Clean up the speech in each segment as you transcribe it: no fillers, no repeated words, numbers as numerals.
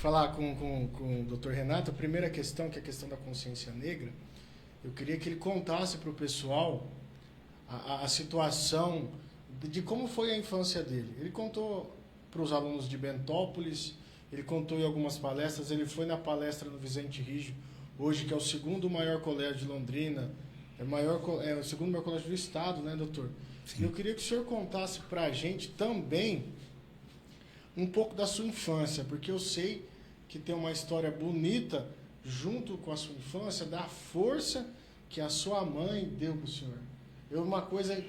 falar com o Dr. Renato, a primeira questão, que é a questão da consciência negra, eu queria que ele contasse para o pessoal a situação de como foi a infância dele. Ele contou para os alunos de Bentópolis, ele contou em algumas palestras, ele foi na palestra no Vicente Rijo, hoje que é o segundo maior colégio de Londrina, é o segundo maior colégio do estado, né, doutor? Sim. Eu queria que o senhor contasse para a gente também um pouco da sua infância, porque eu sei que tem uma história bonita junto com a sua infância, da força que a sua mãe deu para o senhor. Uma coisa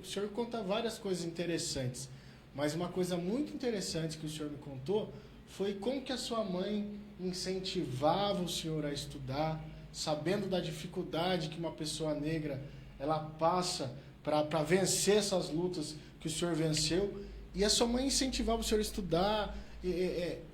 o senhor conta várias coisas interessantes, mas uma coisa muito interessante que o senhor me contou foi como que a sua mãe incentivava o senhor a estudar, sabendo da dificuldade que uma pessoa negra ela passa para vencer essas lutas que o senhor venceu, e a sua mãe incentivava o senhor a estudar,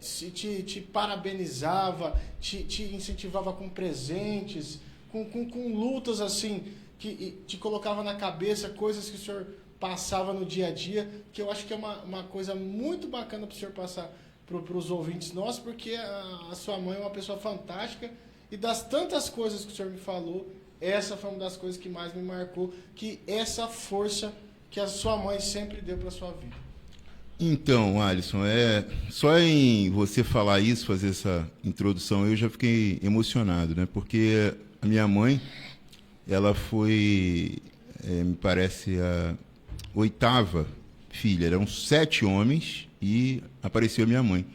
te parabenizava, te incentivava com presentes, com lutas assim, que te colocava na cabeça coisas que o senhor passava no dia a dia, que eu acho que é uma coisa muito bacana para o senhor passar para os ouvintes nossos, porque a sua mãe é uma pessoa fantástica, e das tantas coisas que o senhor me falou, essa foi uma das coisas que mais me marcou, que essa força que a sua mãe sempre deu para a sua vida. Então, Alisson, só em você falar isso, fazer essa introdução, eu já fiquei emocionado, né? Porque a minha mãe, ela foi, me parece, a 8ª filha. Eram 7 homens e apareceu a minha mãe.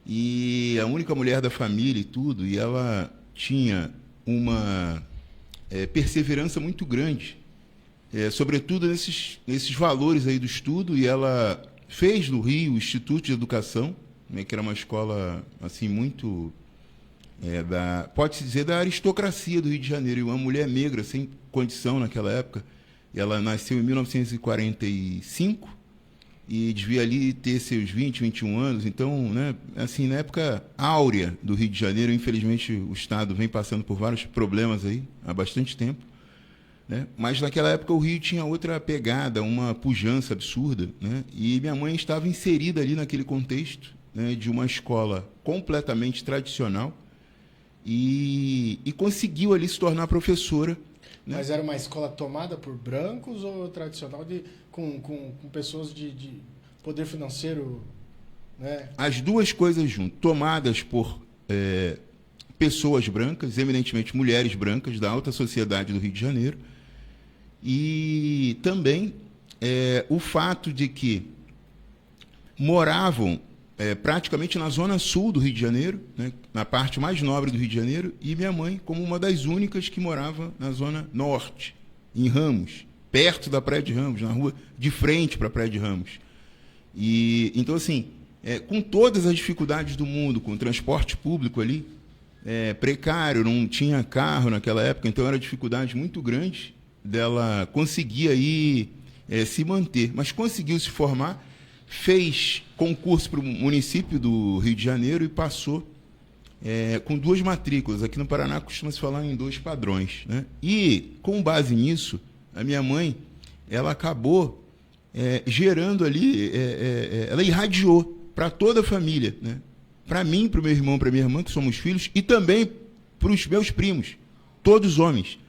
E a única mulher da família e tudo, e ela tinha uma perseverança muito grande, sobretudo nesses valores aí do estudo, e ela fez no Rio o Instituto de Educação, né, que era uma escola assim muito, pode-se dizer, da aristocracia do Rio de Janeiro, e uma mulher negra sem condição naquela época. Ela nasceu em 1945 e devia ali ter seus 20, 21 anos. Então, né, assim, na época áurea do Rio de Janeiro, infelizmente o Estado vem passando por vários problemas aí há bastante tempo, né? Mas naquela época o Rio tinha outra pegada, uma pujança absurda, né? E minha mãe estava inserida ali naquele contexto, né, de uma escola completamente tradicional e conseguiu ali se tornar professora. Né? Mas era uma escola tomada por brancos ou tradicional com pessoas de poder financeiro? Né? As duas coisas juntas, tomadas por pessoas brancas, eminentemente mulheres brancas da alta sociedade do Rio de Janeiro, e também o fato de que moravam praticamente na zona sul do Rio de Janeiro, né, na parte mais nobre do Rio de Janeiro, e minha mãe como uma das únicas que morava na zona norte, em Ramos, perto da Praia de Ramos, na rua de frente para a Praia de Ramos. E então, assim, com todas as dificuldades do mundo, com o transporte público ali, precário, não tinha carro naquela época, então era dificuldade muito grande dela conseguir aí se manter, mas conseguiu se formar, fez concurso para o município do Rio de Janeiro e passou com 2 matrículas. Aqui no Paraná costuma-se falar em 2 padrões, né? E, com base nisso, a minha mãe, ela acabou gerando ali, ela irradiou para toda a família, né? Para mim, para o meu irmão, para minha irmã, que somos filhos, e também para os meus primos, todos homens.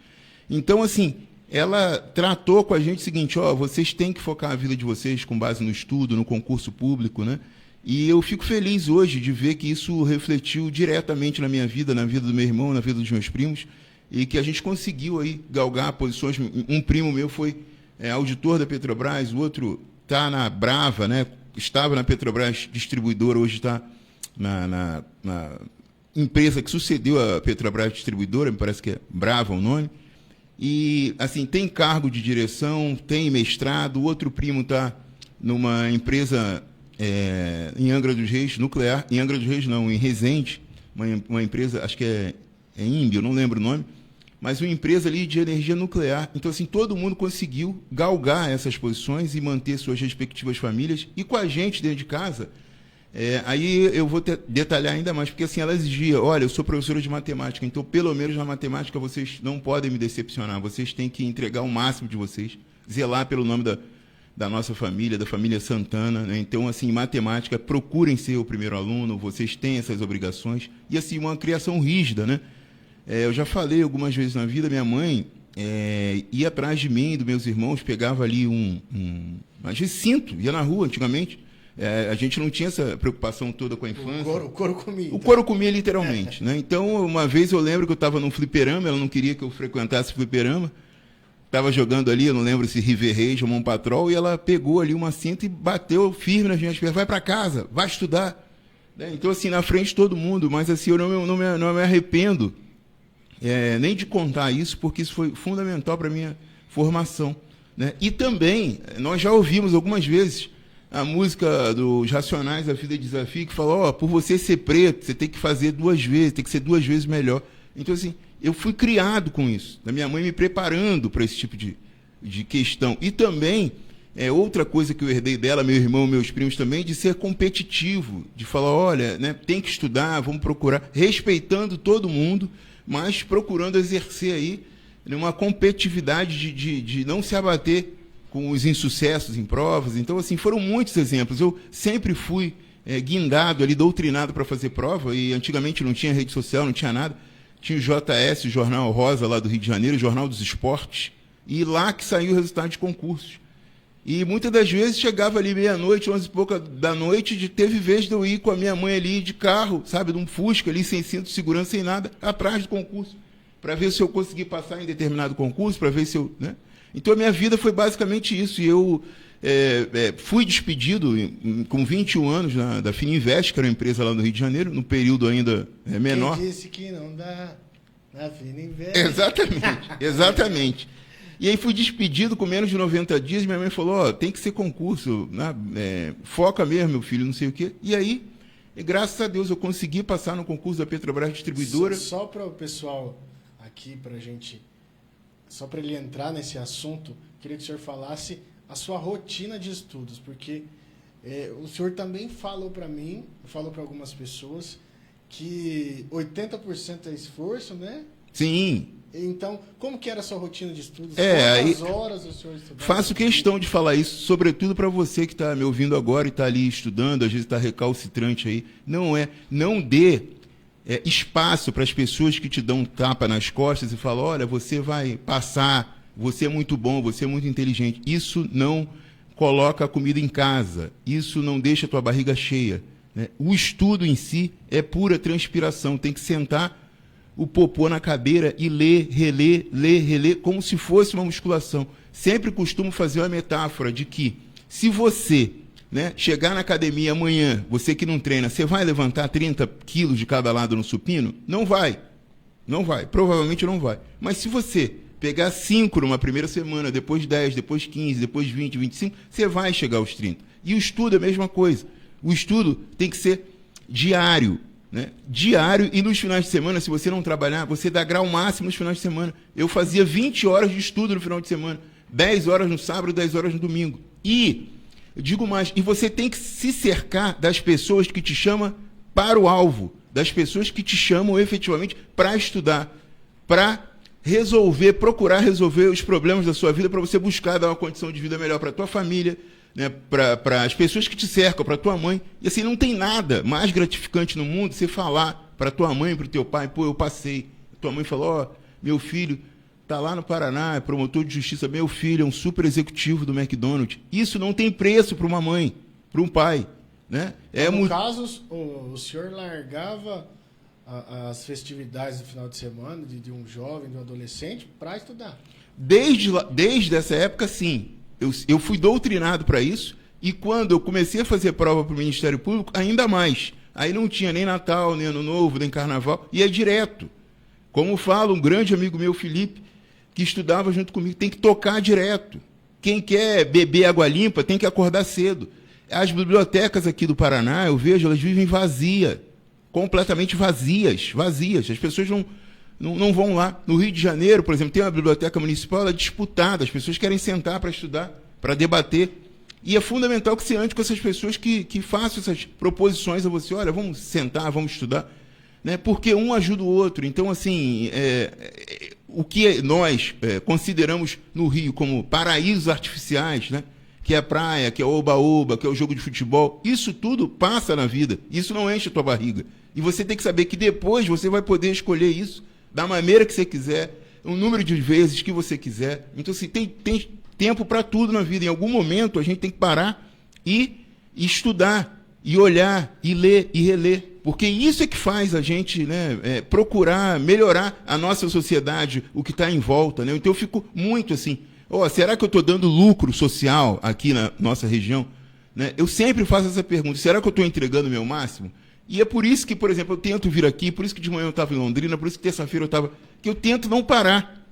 Então, assim, ela tratou com a gente o seguinte: vocês têm que focar a vida de vocês com base no estudo, no concurso público, né? E eu fico feliz hoje de ver que isso refletiu diretamente na minha vida, na vida do meu irmão, na vida dos meus primos, e que a gente conseguiu aí galgar posições. Um primo meu foi auditor da Petrobras, o outro está na Brava, né? Estava na Petrobras distribuidora, hoje está na empresa que sucedeu a Petrobras distribuidora, me parece que é Brava o nome. E, assim, tem cargo de direção, tem mestrado. O outro primo está numa empresa em Angra dos Reis, nuclear. Em Angra dos Reis, não, em Resende, uma empresa, acho que é INBE, eu não lembro o nome, mas uma empresa ali de energia nuclear. Então, assim, todo mundo conseguiu galgar essas posições e manter suas respectivas famílias. E com a gente dentro de casa, aí eu vou detalhar ainda mais, porque assim, ela exigia: olha, eu sou professora de matemática, então pelo menos na matemática vocês não podem me decepcionar, vocês têm que entregar o máximo de vocês, zelar pelo nome da nossa família, da família Santana, né? Então, assim, em matemática, procurem ser o primeiro aluno, vocês têm essas obrigações. E, assim, uma criação rígida, né? Eu já falei algumas vezes na vida, minha mãe ia atrás de mim, dos meus irmãos, pegava ali às vezes cinto, ia na rua antigamente. A gente não tinha essa preocupação toda com a infância. O couro comia. O couro comia literalmente, né? Então, uma vez eu lembro que eu estava num fliperama, ela não queria que eu frequentasse fliperama, estava jogando ali, eu não lembro se River Raid ou Mon Patrol, e ela pegou ali uma cinta e bateu firme nas minhas pernas, vai para casa, vai estudar. Então, assim, na frente de todo mundo, mas assim, eu não me arrependo nem de contar isso, porque isso foi fundamental para a minha formação, né? E também, nós já ouvimos algumas vezes a música dos Racionais, A Vida é Desafio, que fala, por você ser preto, você tem que fazer 2 vezes, tem que ser 2 vezes melhor. Então, assim, eu fui criado com isso, da minha mãe me preparando para esse tipo de questão. E também, outra coisa que eu herdei dela, meu irmão, meus primos também, de ser competitivo, de falar, olha, né, tem que estudar, vamos procurar, respeitando todo mundo, mas procurando exercer aí uma competitividade de não se abater com os insucessos em provas. Então, assim, foram muitos exemplos. Eu sempre fui guindado ali, doutrinado para fazer prova, e antigamente não tinha rede social, não tinha nada. Tinha o JS, o Jornal Rosa, lá do Rio de Janeiro, o Jornal dos Esportes, e lá que saiu o resultado de concursos. E muitas das vezes chegava ali meia-noite, 11 e pouca da noite, teve vez de eu ir com a minha mãe ali de carro, sabe, de um Fusca ali, sem cinto de segurança, sem nada, atrás do concurso, para ver se eu consegui passar em determinado concurso, para ver se eu... né? Então, a minha vida foi basicamente isso. E eu fui despedido com 21 anos da Fininvest, que era uma empresa lá no Rio de Janeiro, no período ainda menor. Quem disse que não dá na Fininvest? Exatamente. E aí fui despedido com menos de 90 dias. Minha mãe falou, tem que ser concurso, né? Foca mesmo, meu filho, não sei o quê. E aí, graças a Deus, eu consegui passar no concurso da Petrobras Distribuidora. Só para o pessoal aqui, para a gente... Só para ele entrar nesse assunto, queria que o senhor falasse a sua rotina de estudos, porque o senhor também falou para mim, falou para algumas pessoas, que 80% é esforço, né? Sim. Então, como que era a sua rotina de estudos? Quantas horas o senhor estudava? Faço questão de falar isso, sobretudo para você que está me ouvindo agora e está ali estudando, às vezes está recalcitrante aí. Não dê espaço para as pessoas que te dão um tapa nas costas e falam, olha, você vai passar, você é muito bom, você é muito inteligente. Isso não coloca a comida em casa, isso não deixa a tua barriga cheia, né? O estudo em si é pura transpiração, tem que sentar o popô na cadeira e ler, reler, como se fosse uma musculação. Sempre costumo fazer uma metáfora de que, se você... né, chegar na academia amanhã, você que não treina, você vai levantar 30 quilos de cada lado no supino? Não vai. Não vai. Provavelmente não vai. Mas se você pegar 5 numa primeira semana, depois 10, depois 15, depois 20, 25, você vai chegar aos 30. E o estudo é a mesma coisa. O estudo tem que ser diário, né? Diário, e nos finais de semana, se você não trabalhar, você dá grau máximo nos finais de semana. Eu fazia 20 horas de estudo no final de semana, 10 horas no sábado, 10 horas no domingo. E... eu digo mais, e você tem que se cercar das pessoas que te chamam para o alvo, das pessoas que te chamam efetivamente para estudar, para procurar resolver os problemas da sua vida, para você buscar dar uma condição de vida melhor para a tua família, né, para as pessoas que te cercam, para a tua mãe. E assim, não tem nada mais gratificante no mundo você falar para a tua mãe, para o teu pai, eu passei. A tua mãe falou, meu filho... está lá no Paraná, é promotor de justiça, meu filho é um super executivo do McDonald's. Isso não tem preço para uma mãe, para um pai, né? No caso, o senhor largava as festividades do final de semana de um jovem, de um adolescente, para estudar? Desde essa época, sim. Eu fui doutrinado para isso, e quando eu comecei a fazer prova para o Ministério Público, ainda mais. Aí não tinha nem Natal, nem Ano Novo, nem Carnaval, e é direto. Como fala um grande amigo meu, Felipe, que estudava junto comigo, tem que tocar direto. Quem quer beber água limpa tem que acordar cedo. As bibliotecas aqui do Paraná, eu vejo, elas vivem vazias, completamente vazias. As pessoas não vão lá. No Rio de Janeiro, por exemplo, tem uma biblioteca municipal, ela é disputada, as pessoas querem sentar para estudar, para debater. E é fundamental que você ande com essas pessoas que façam essas proposições a você, olha, vamos sentar, vamos estudar, né? Porque um ajuda o outro. Então, assim, o que nós consideramos no Rio como paraísos artificiais, né? que é a praia, que é o oba-oba, que é o jogo de futebol. Isso tudo passa na vida. Isso não enche a tua barriga. E você tem que saber que depois você vai poder escolher isso da maneira que você quiser, o número de vezes que você quiser. Então, assim, tem tempo para tudo na vida. Em algum momento, a gente tem que parar e estudar, e olhar, e ler, e reler. Porque isso é que faz a gente, né, procurar melhorar a nossa sociedade, o que está em volta. Né? Então, eu fico muito assim, será que eu estou dando lucro social aqui na nossa região? Né? Eu sempre faço essa pergunta, será que eu estou entregando o meu máximo? E é por isso que, por exemplo, eu tento vir aqui, por isso que de manhã eu estava em Londrina, por isso que terça-feira eu estava... que eu tento não parar.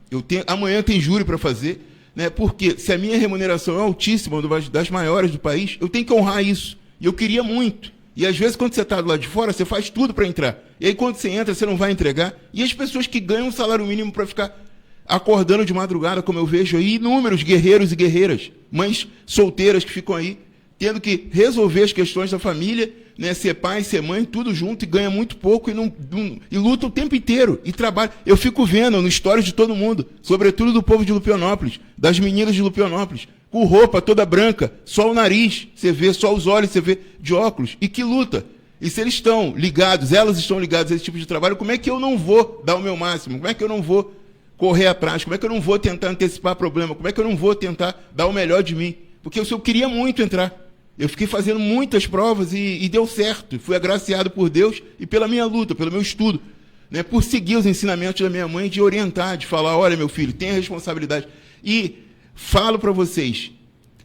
Amanhã tem júri para fazer, né? Porque se a minha remuneração é altíssima, uma das maiores do país, eu tenho que honrar isso. E eu queria muito. E às vezes, quando você está do lado de fora, você faz tudo para entrar. E aí, quando você entra, você não vai entregar. E as pessoas que ganham um salário mínimo para ficar acordando de madrugada, como eu vejo aí, inúmeros guerreiros e guerreiras, mães solteiras que ficam aí, tendo que resolver as questões da família, né, ser pai, ser mãe, tudo junto, e ganha muito pouco e luta o tempo inteiro, e trabalha. Eu fico vendo no stories de todo mundo, sobretudo do povo de Lupianópolis, das meninas de Lupianópolis, com roupa toda branca, só o nariz, você vê, só os olhos, você vê, de óculos, e que luta. E se eles estão ligados, elas estão ligadas a esse tipo de trabalho, como é que eu não vou dar o meu máximo? Como é que eu não vou correr atrás? Como é que eu não vou tentar antecipar problema? Como é que eu não vou tentar dar o melhor de mim? Porque eu queria muito entrar. Eu fiquei fazendo muitas provas e deu certo. Fui agraciado por Deus e pela minha luta, pelo meu estudo, né? Por seguir os ensinamentos da minha mãe, de orientar, de falar, olha, meu filho, tenha responsabilidade. E falo para vocês,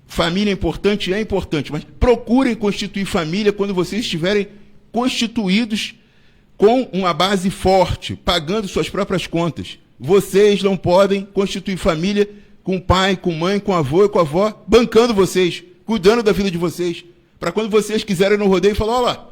família é importante, mas procurem constituir família quando vocês estiverem constituídos com uma base forte, pagando suas próprias contas. Vocês não podem constituir família com pai, com mãe, com avô e com avó, bancando vocês, cuidando da vida de vocês, para quando vocês quiserem no rodeio, falar, olha lá,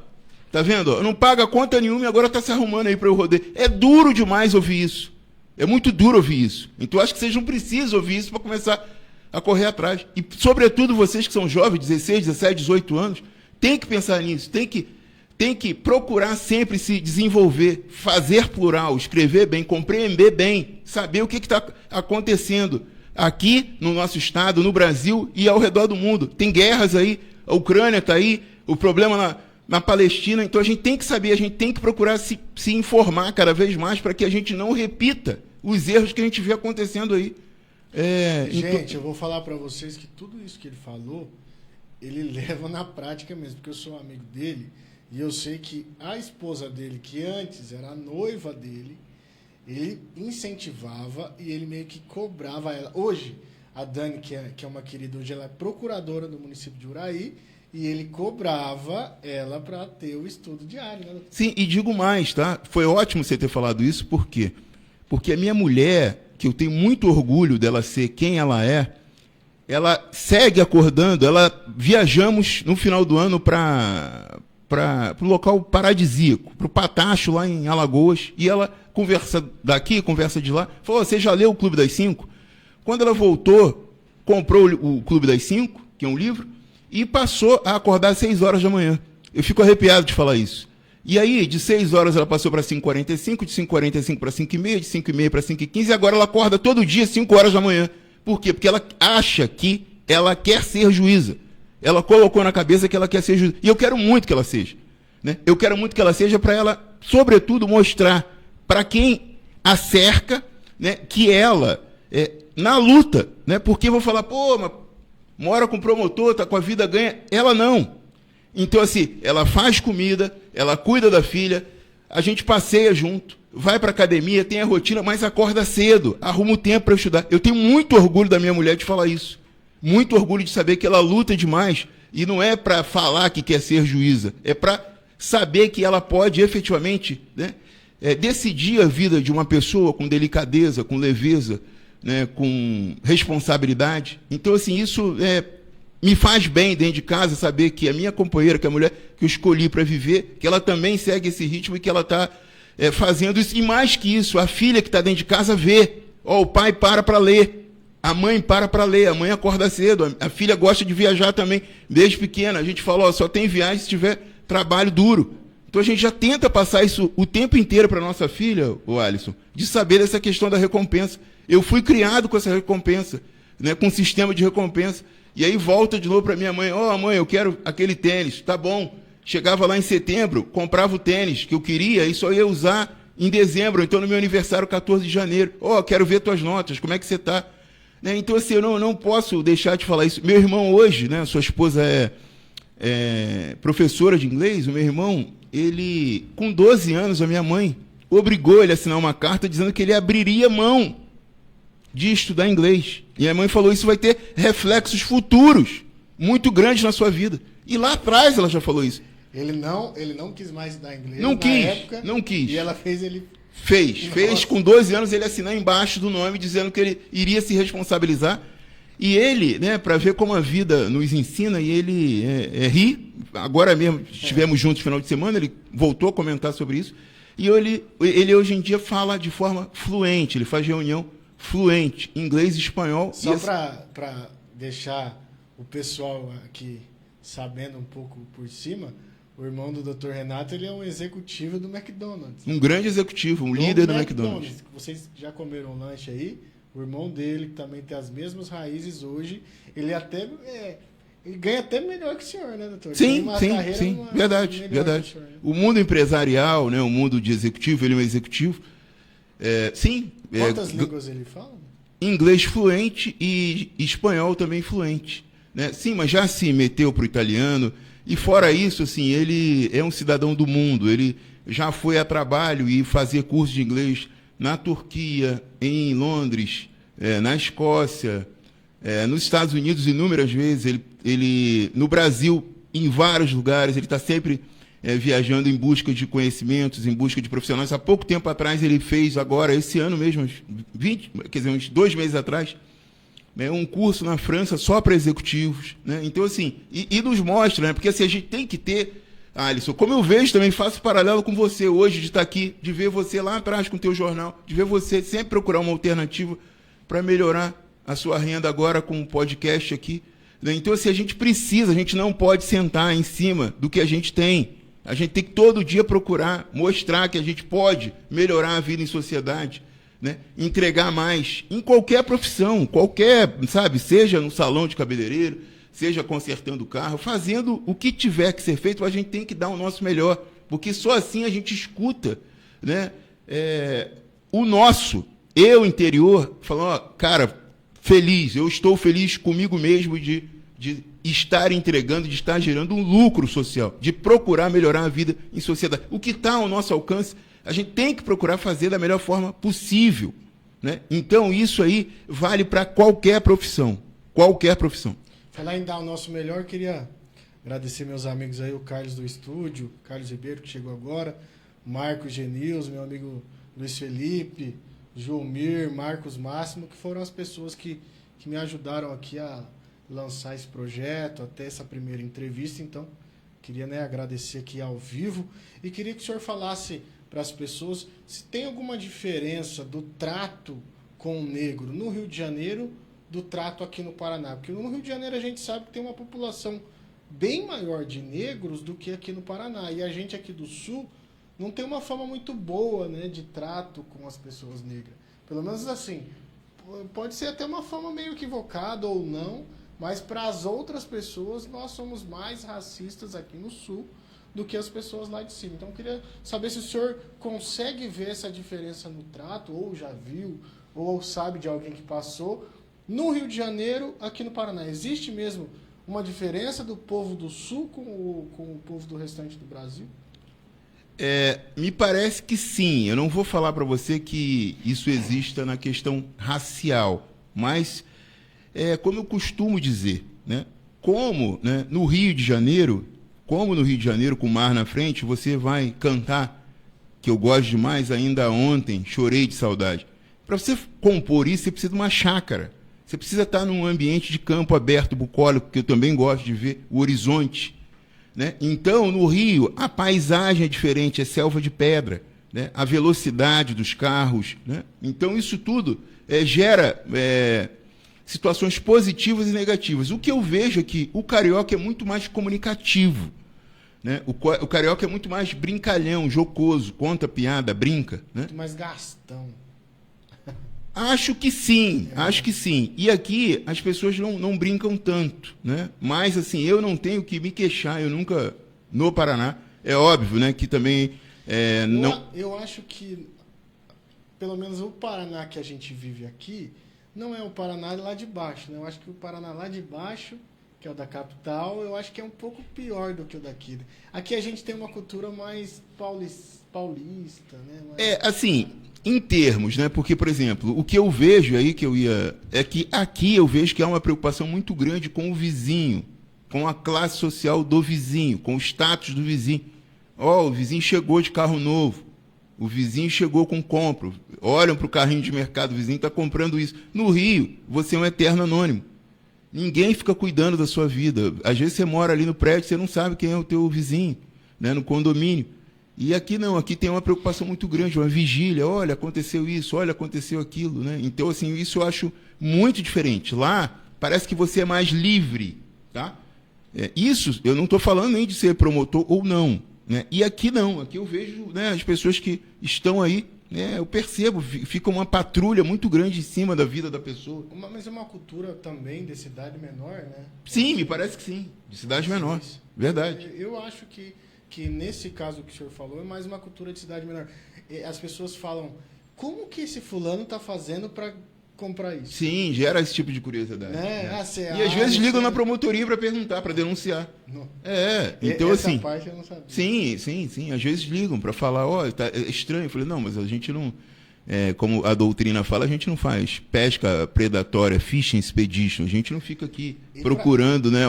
tá vendo? Não paga conta nenhuma e agora está se arrumando aí para o rodeio. É duro demais ouvir isso. É muito duro ouvir isso. Então, acho que vocês não precisam ouvir isso para começar a correr atrás. E, sobretudo, vocês que são jovens, 16, 17, 18 anos, tem que pensar nisso, tem que procurar sempre se desenvolver, fazer plural, escrever bem, compreender bem, saber o que está acontecendo aqui no nosso estado, no Brasil e ao redor do mundo. Tem guerras aí, a Ucrânia está aí, o problema na Palestina. Então a gente tem que saber, a gente tem que procurar se informar cada vez mais para que a gente não repita os erros que a gente vê acontecendo aí. Gente, eu vou falar para vocês que tudo isso que ele falou, ele leva na prática mesmo, porque eu sou amigo dele e eu sei que a esposa dele, que antes era a noiva dele, ele incentivava e ele meio que cobrava ela. Hoje, a Dani, que é uma querida, hoje ela é procuradora do município de Uraí, e ele cobrava ela para ter o estudo diário. Né? Sim, e digo mais, tá? Foi ótimo você ter falado isso, por quê? Porque a minha mulher, que eu tenho muito orgulho dela ser quem ela é, ela segue acordando, viajamos no final do ano para o local paradisíaco, para o Patacho, lá em Alagoas, e ela conversa daqui, conversa de lá, falou, você já leu o Clube das 5? Quando ela voltou, comprou o Clube das 5, que é um livro, e passou a acordar às 6 horas da manhã. Eu fico arrepiado de falar isso. E aí, de 6 horas ela passou para 5h45, de 5h45 para 5h30, de 5h30 para 5h15, e agora ela acorda todo dia às 5 horas da manhã. Por quê? Porque ela acha que ela quer ser juíza. Ela colocou na cabeça que ela quer ser juíza. E eu quero muito que ela seja. Né? Eu quero muito que ela seja para ela, sobretudo, mostrar para quem a cerca, né, que ela, na luta, né, porque vou falar, mas mora com promotor, tá com a vida ganha. Ela não. Então, assim, ela faz comida, ela cuida da filha, a gente passeia junto, vai para academia, tem a rotina, mas acorda cedo, arruma o tempo para estudar. Eu tenho muito orgulho da minha mulher de falar isso. Muito orgulho de saber que ela luta demais. E não é para falar que quer ser juíza, é para saber que ela pode efetivamente, né, decidir a vida de uma pessoa com delicadeza, com leveza, né, com responsabilidade. Então, assim, isso me faz bem dentro de casa saber que a minha companheira, que é a mulher que eu escolhi para viver, que ela também segue esse ritmo e que ela está fazendo isso. E mais que isso, a filha que está dentro de casa vê. O pai para ler, a mãe para ler, a mãe acorda cedo, a filha gosta de viajar também, desde pequena. A gente fala, só tem viagem se tiver trabalho duro. Então a gente já tenta passar isso o tempo inteiro para nossa filha, o Alisson, de saber dessa questão da recompensa. Eu fui criado com essa recompensa, né, com um sistema de recompensa. E aí volta de novo para minha mãe, mãe, eu quero aquele tênis, tá bom. Chegava lá em setembro, comprava o tênis que eu queria e só ia usar em dezembro, então no meu aniversário, 14 de janeiro. Quero ver tuas notas, como é que você está? Né? Então, assim, eu não posso deixar de falar isso. Meu irmão hoje, né, sua esposa é professora de inglês, o meu irmão, ele, com 12 anos, a minha mãe obrigou ele a assinar uma carta dizendo que ele abriria mão de estudar inglês. E a mãe falou, isso vai ter reflexos futuros muito grandes na sua vida. E lá atrás ela já falou isso. Ele não quis mais estudar inglês não quis. E ela fez ele... Fez com 12 anos ele assinar embaixo do nome, dizendo que ele iria se responsabilizar. E ele, né, para ver como a vida nos ensina, e ele ri. Agora mesmo estivemos juntos no final de semana, ele voltou a comentar sobre isso. E ele hoje em dia fala de forma fluente, ele faz reunião fluente, inglês e espanhol. Só para deixar o pessoal aqui sabendo um pouco por cima, o irmão do Dr. Renato, ele é um executivo do McDonald's. Um grande executivo, um líder do McDonald's. Vocês já comeram lanche aí? O irmão dele, que também tem as mesmas raízes hoje, ele ganha até melhor que o senhor, né, doutor? Sim. Verdade. Senhor, né? O mundo empresarial, né, o mundo de executivo, ele é um executivo. Quantas línguas ele fala? Inglês fluente e espanhol também fluente. Né? Sim, mas já se meteu para o italiano. E fora isso, assim, ele é um cidadão do mundo. Ele já foi a trabalho e fazer curso de inglês na Turquia, em Londres, na Escócia, nos Estados Unidos inúmeras vezes. Ele no Brasil, em vários lugares, ele está sempre viajando em busca de conhecimentos, em busca de profissionais. Há pouco tempo atrás ele fez, agora, esse ano mesmo, uns 2 meses atrás, um curso na França só para executivos. Né? Então, assim, e nos mostra, né? Porque assim, a gente tem que ter, Alisson, como eu vejo também, faço paralelo com você hoje, de estar aqui, de ver você lá atrás com o teu jornal, de ver você sempre procurar uma alternativa para melhorar a sua renda agora com o podcast aqui. Né? Então, assim, a gente não pode sentar em cima do que a gente tem. A gente tem que todo dia procurar mostrar que a gente pode melhorar a vida em sociedade. Né? Entregar mais em qualquer profissão, sabe, seja no salão de cabeleireiro, seja consertando o carro, fazendo o que tiver que ser feito, a gente tem que dar o nosso melhor, porque só assim a gente escuta, né, o nosso eu interior, falando, cara, feliz, eu estou feliz comigo mesmo de estar entregando, de estar gerando um lucro social, de procurar melhorar a vida em sociedade. O que está ao nosso alcance, a gente tem que procurar fazer da melhor forma possível. Né? Então, isso aí vale para qualquer profissão. Qualquer profissão. Falar em dar o nosso melhor, queria agradecer meus amigos aí, o Carlos do estúdio, Carlos Ribeiro, que chegou agora, Marcos Genils, meu amigo Luiz Felipe, Joelmir, Marcos Máximo, que foram as pessoas que me ajudaram aqui a lançar esse projeto, até essa primeira entrevista. Então, queria, né, agradecer aqui ao vivo e queria que o senhor falasse para as pessoas se tem alguma diferença do trato com o negro no Rio de Janeiro do trato aqui no Paraná. Porque no Rio de Janeiro a gente sabe que tem uma população bem maior de negros do que aqui no Paraná. E a gente aqui do Sul não tem uma fama muito boa, né, de trato com as pessoas negras. Pelo menos assim, pode ser até uma fama meio equivocada ou não, mas para as outras pessoas nós somos mais racistas aqui no Sul do que as pessoas lá de cima. Então eu queria saber se o senhor consegue ver essa diferença no trato, ou já viu, ou sabe de alguém que passou, no Rio de Janeiro, aqui no Paraná. Existe mesmo uma diferença do povo do Sul com o povo do restante do Brasil? Me parece que sim. Eu não vou falar para você que isso exista na questão racial, mas como eu costumo dizer, né? Como, né, no Rio de Janeiro, com o mar na frente, você vai cantar, que eu gosto demais, ainda ontem, chorei de saudade. Para você compor isso, você precisa de uma chácara. Você precisa estar num ambiente de campo aberto, bucólico, que eu também gosto de ver, o horizonte. Né? Então, no Rio, a paisagem é diferente, é selva de pedra, né? A velocidade dos carros. Né? Então, isso tudo gera situações positivas e negativas. O que eu vejo é que o carioca é muito mais comunicativo. Né? O carioca é muito mais brincalhão, jocoso, conta piada, brinca. Né? Muito mais gastão. Acho que sim, acho que sim. E aqui as pessoas não brincam tanto, né? Mas, assim, eu não tenho que me queixar, eu nunca, no Paraná, é óbvio, né, que também não... Eu acho que, pelo menos o Paraná que a gente vive aqui, não é o Paraná lá de baixo, né? Eu acho que o Paraná lá de baixo, que é o da capital, eu acho que é um pouco pior do que o daqui. Aqui a gente tem uma cultura mais paulista, né? Assim, em termos, né? Porque, por exemplo, o que eu vejo aí, é que aqui eu vejo que há uma preocupação muito grande com o vizinho, com a classe social do vizinho, com o status do vizinho. O vizinho chegou de carro novo, o vizinho chegou com compra, olham para o carrinho de mercado, o vizinho está comprando isso. No Rio, você é um eterno anônimo. Ninguém fica cuidando da sua vida. Às vezes você mora ali no prédio, você não sabe quem é o teu vizinho, né, no condomínio. E aqui não, aqui tem uma preocupação muito grande, uma vigília, olha, aconteceu isso, olha, aconteceu aquilo, né? Então, assim, isso eu acho muito diferente. Lá, parece que você é mais livre, tá? Isso, eu não estou falando nem de ser promotor ou não, né? E aqui não, aqui eu vejo, né, as pessoas que estão aí, né, eu percebo, fica uma patrulha muito grande em cima da vida da pessoa. Mas é uma cultura também de cidade menor, né? Sim, me parece que sim, de cidade menor, verdade. Eu acho que nesse caso que o senhor falou é mais uma cultura de cidade menor. As pessoas falam, como que esse fulano está fazendo para comprar isso? Sim, gera esse tipo de curiosidade. Né? E às vezes ligam na promotoria para perguntar, para denunciar. Não. Então essa assim... parte eu não sabia. Sim. Às vezes ligam para falar, tá é estranho. Eu falei, não, mas a gente não... como a doutrina fala, a gente não faz pesca predatória, fishing expedition. A gente não fica aqui procurando, né?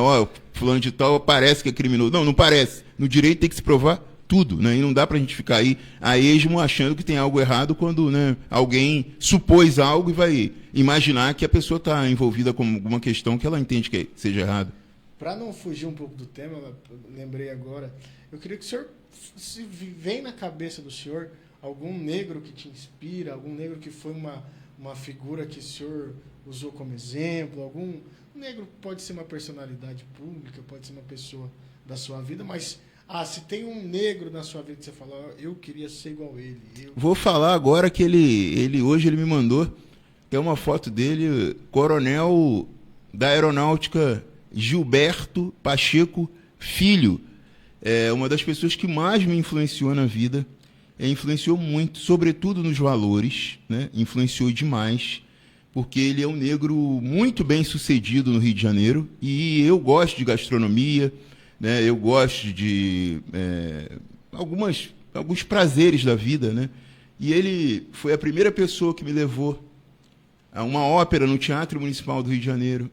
Fulano de tal parece que é criminoso. Não parece. No direito tem que se provar tudo, né? E não dá pra gente ficar aí a esmo achando que tem algo errado quando, né, alguém supôs algo e vai imaginar que a pessoa está envolvida com alguma questão que ela entende que seja errado. Para não fugir um pouco do tema, lembrei agora, eu queria que o senhor, se vem na cabeça do senhor algum negro que te inspira, algum negro que foi uma figura que o senhor usou como exemplo, algum negro pode ser uma personalidade pública, pode ser uma pessoa da sua vida, mas se tem um negro na sua vida que você fala, eu queria ser igual ele. Vou falar agora que hoje ele me mandou, tem uma foto dele, coronel da aeronáutica Gilberto Pacheco Filho, uma das pessoas que mais me influenciou na vida. Influenciou muito, sobretudo nos valores, né? Influenciou demais, porque ele é um negro muito bem sucedido no Rio de Janeiro, e eu gosto de gastronomia, né? Eu gosto de alguns prazeres da vida, né? E ele foi a primeira pessoa que me levou a uma ópera no Teatro Municipal do Rio de Janeiro.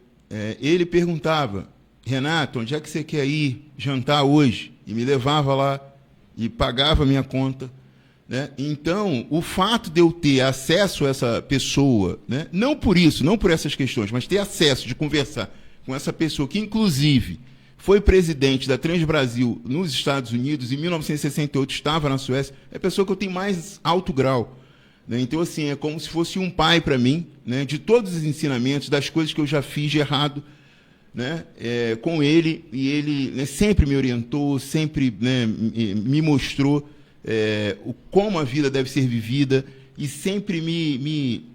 Ele perguntava, Renato, onde é que você quer ir jantar hoje? E me levava lá e pagava a minha conta. Né? Então, o fato de eu ter acesso a essa pessoa, né? Não por isso, não por essas questões, mas ter acesso de conversar com essa pessoa que, inclusive, foi presidente da Transbrasil nos Estados Unidos, em 1968 estava na Suécia, é a pessoa que eu tenho mais alto grau. Né? Então, assim, é como se fosse um pai para mim, né? De todos os ensinamentos, das coisas que eu já fiz de errado, né? Com ele, e ele, né, sempre me orientou, sempre, né, me mostrou como a vida deve ser vivida, e sempre me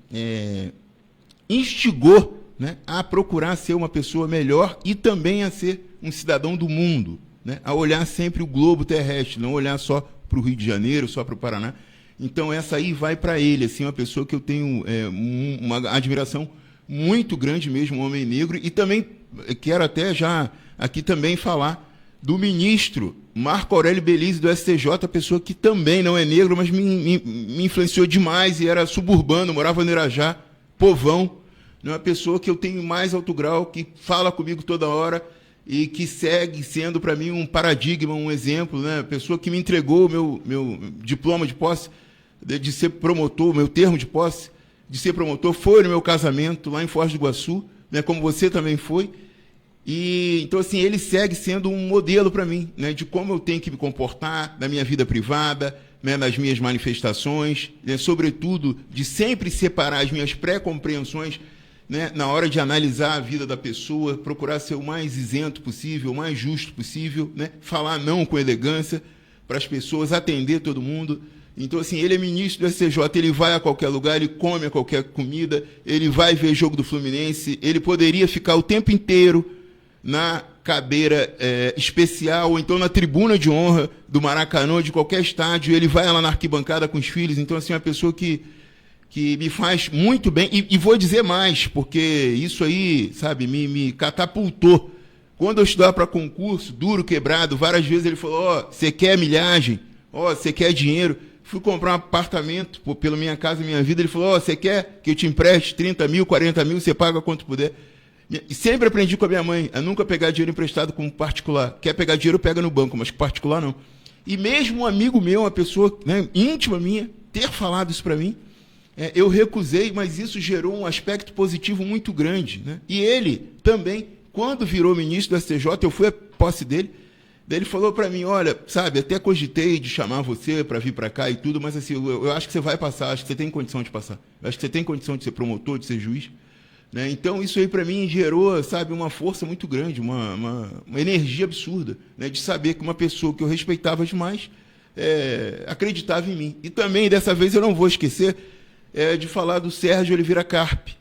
instigou, né, a procurar ser uma pessoa melhor e também a ser um cidadão do mundo, né, a olhar sempre o globo terrestre, não olhar só para o Rio de Janeiro, só para o Paraná. Então essa aí vai para ele, assim, uma pessoa que eu tenho uma admiração muito grande mesmo, um homem negro. E também quero até já aqui também falar do ministro Marco Aurélio Belize, do STJ, pessoa que também não é negro, mas me influenciou demais, e era suburbano, morava no Irajá, povão, uma pessoa que eu tenho mais alto grau, que fala comigo toda hora e que segue sendo para mim um paradigma, um exemplo, né? Pessoa que me entregou o meu diploma de posse de ser promotor, meu termo de posse de ser promotor, foi no meu casamento lá em Foz do Iguaçu, né? Como você também foi. E então, assim, ele segue sendo um modelo para mim, né, de como eu tenho que me comportar na minha vida privada, né, nas minhas manifestações, né, sobretudo de sempre separar as minhas pré-compreensões, né, na hora de analisar a vida da pessoa, procurar ser o mais isento possível, o mais justo possível, né, falar não com elegância para as pessoas, atender todo mundo. Então, assim, ele é ministro do STJ, ele vai a qualquer lugar, ele come a qualquer comida, ele vai ver jogo do Fluminense, ele poderia ficar o tempo inteiro na cadeira especial, ou então na tribuna de honra do Maracanã, de qualquer estádio, ele vai lá na arquibancada com os filhos. Então, assim, é uma pessoa que me faz muito bem, e vou dizer mais, porque isso aí, sabe, me catapultou. Quando eu estudava para concurso, duro, quebrado, várias vezes ele falou, ó, você quer milhagem? Ó, você quer dinheiro? Fui comprar um apartamento pela Minha Casa Minha Vida, ele falou, ó, você quer que eu te empreste 30 mil, 40 mil, você paga quanto puder. E sempre aprendi com a minha mãe a nunca pegar dinheiro emprestado com particular. Quer pegar dinheiro, pega no banco, mas com particular não. E mesmo um amigo meu, uma pessoa, né, íntima minha, ter falado isso para mim, eu recusei, mas isso gerou um aspecto positivo muito grande, né? E ele também, quando virou ministro do STJ, eu fui à posse dele, daí ele falou para mim, olha, sabe, até cogitei de chamar você para vir para cá e tudo, mas assim, eu acho que você vai passar, acho que você tem condição de passar, acho que você tem condição de ser promotor, de ser juiz, né? Então isso aí para mim gerou, sabe, uma força muito grande, uma energia absurda, né, de saber que uma pessoa que eu respeitava demais acreditava em mim. E também, dessa vez, eu não vou esquecer de falar do Sérgio Oliveira Carpe,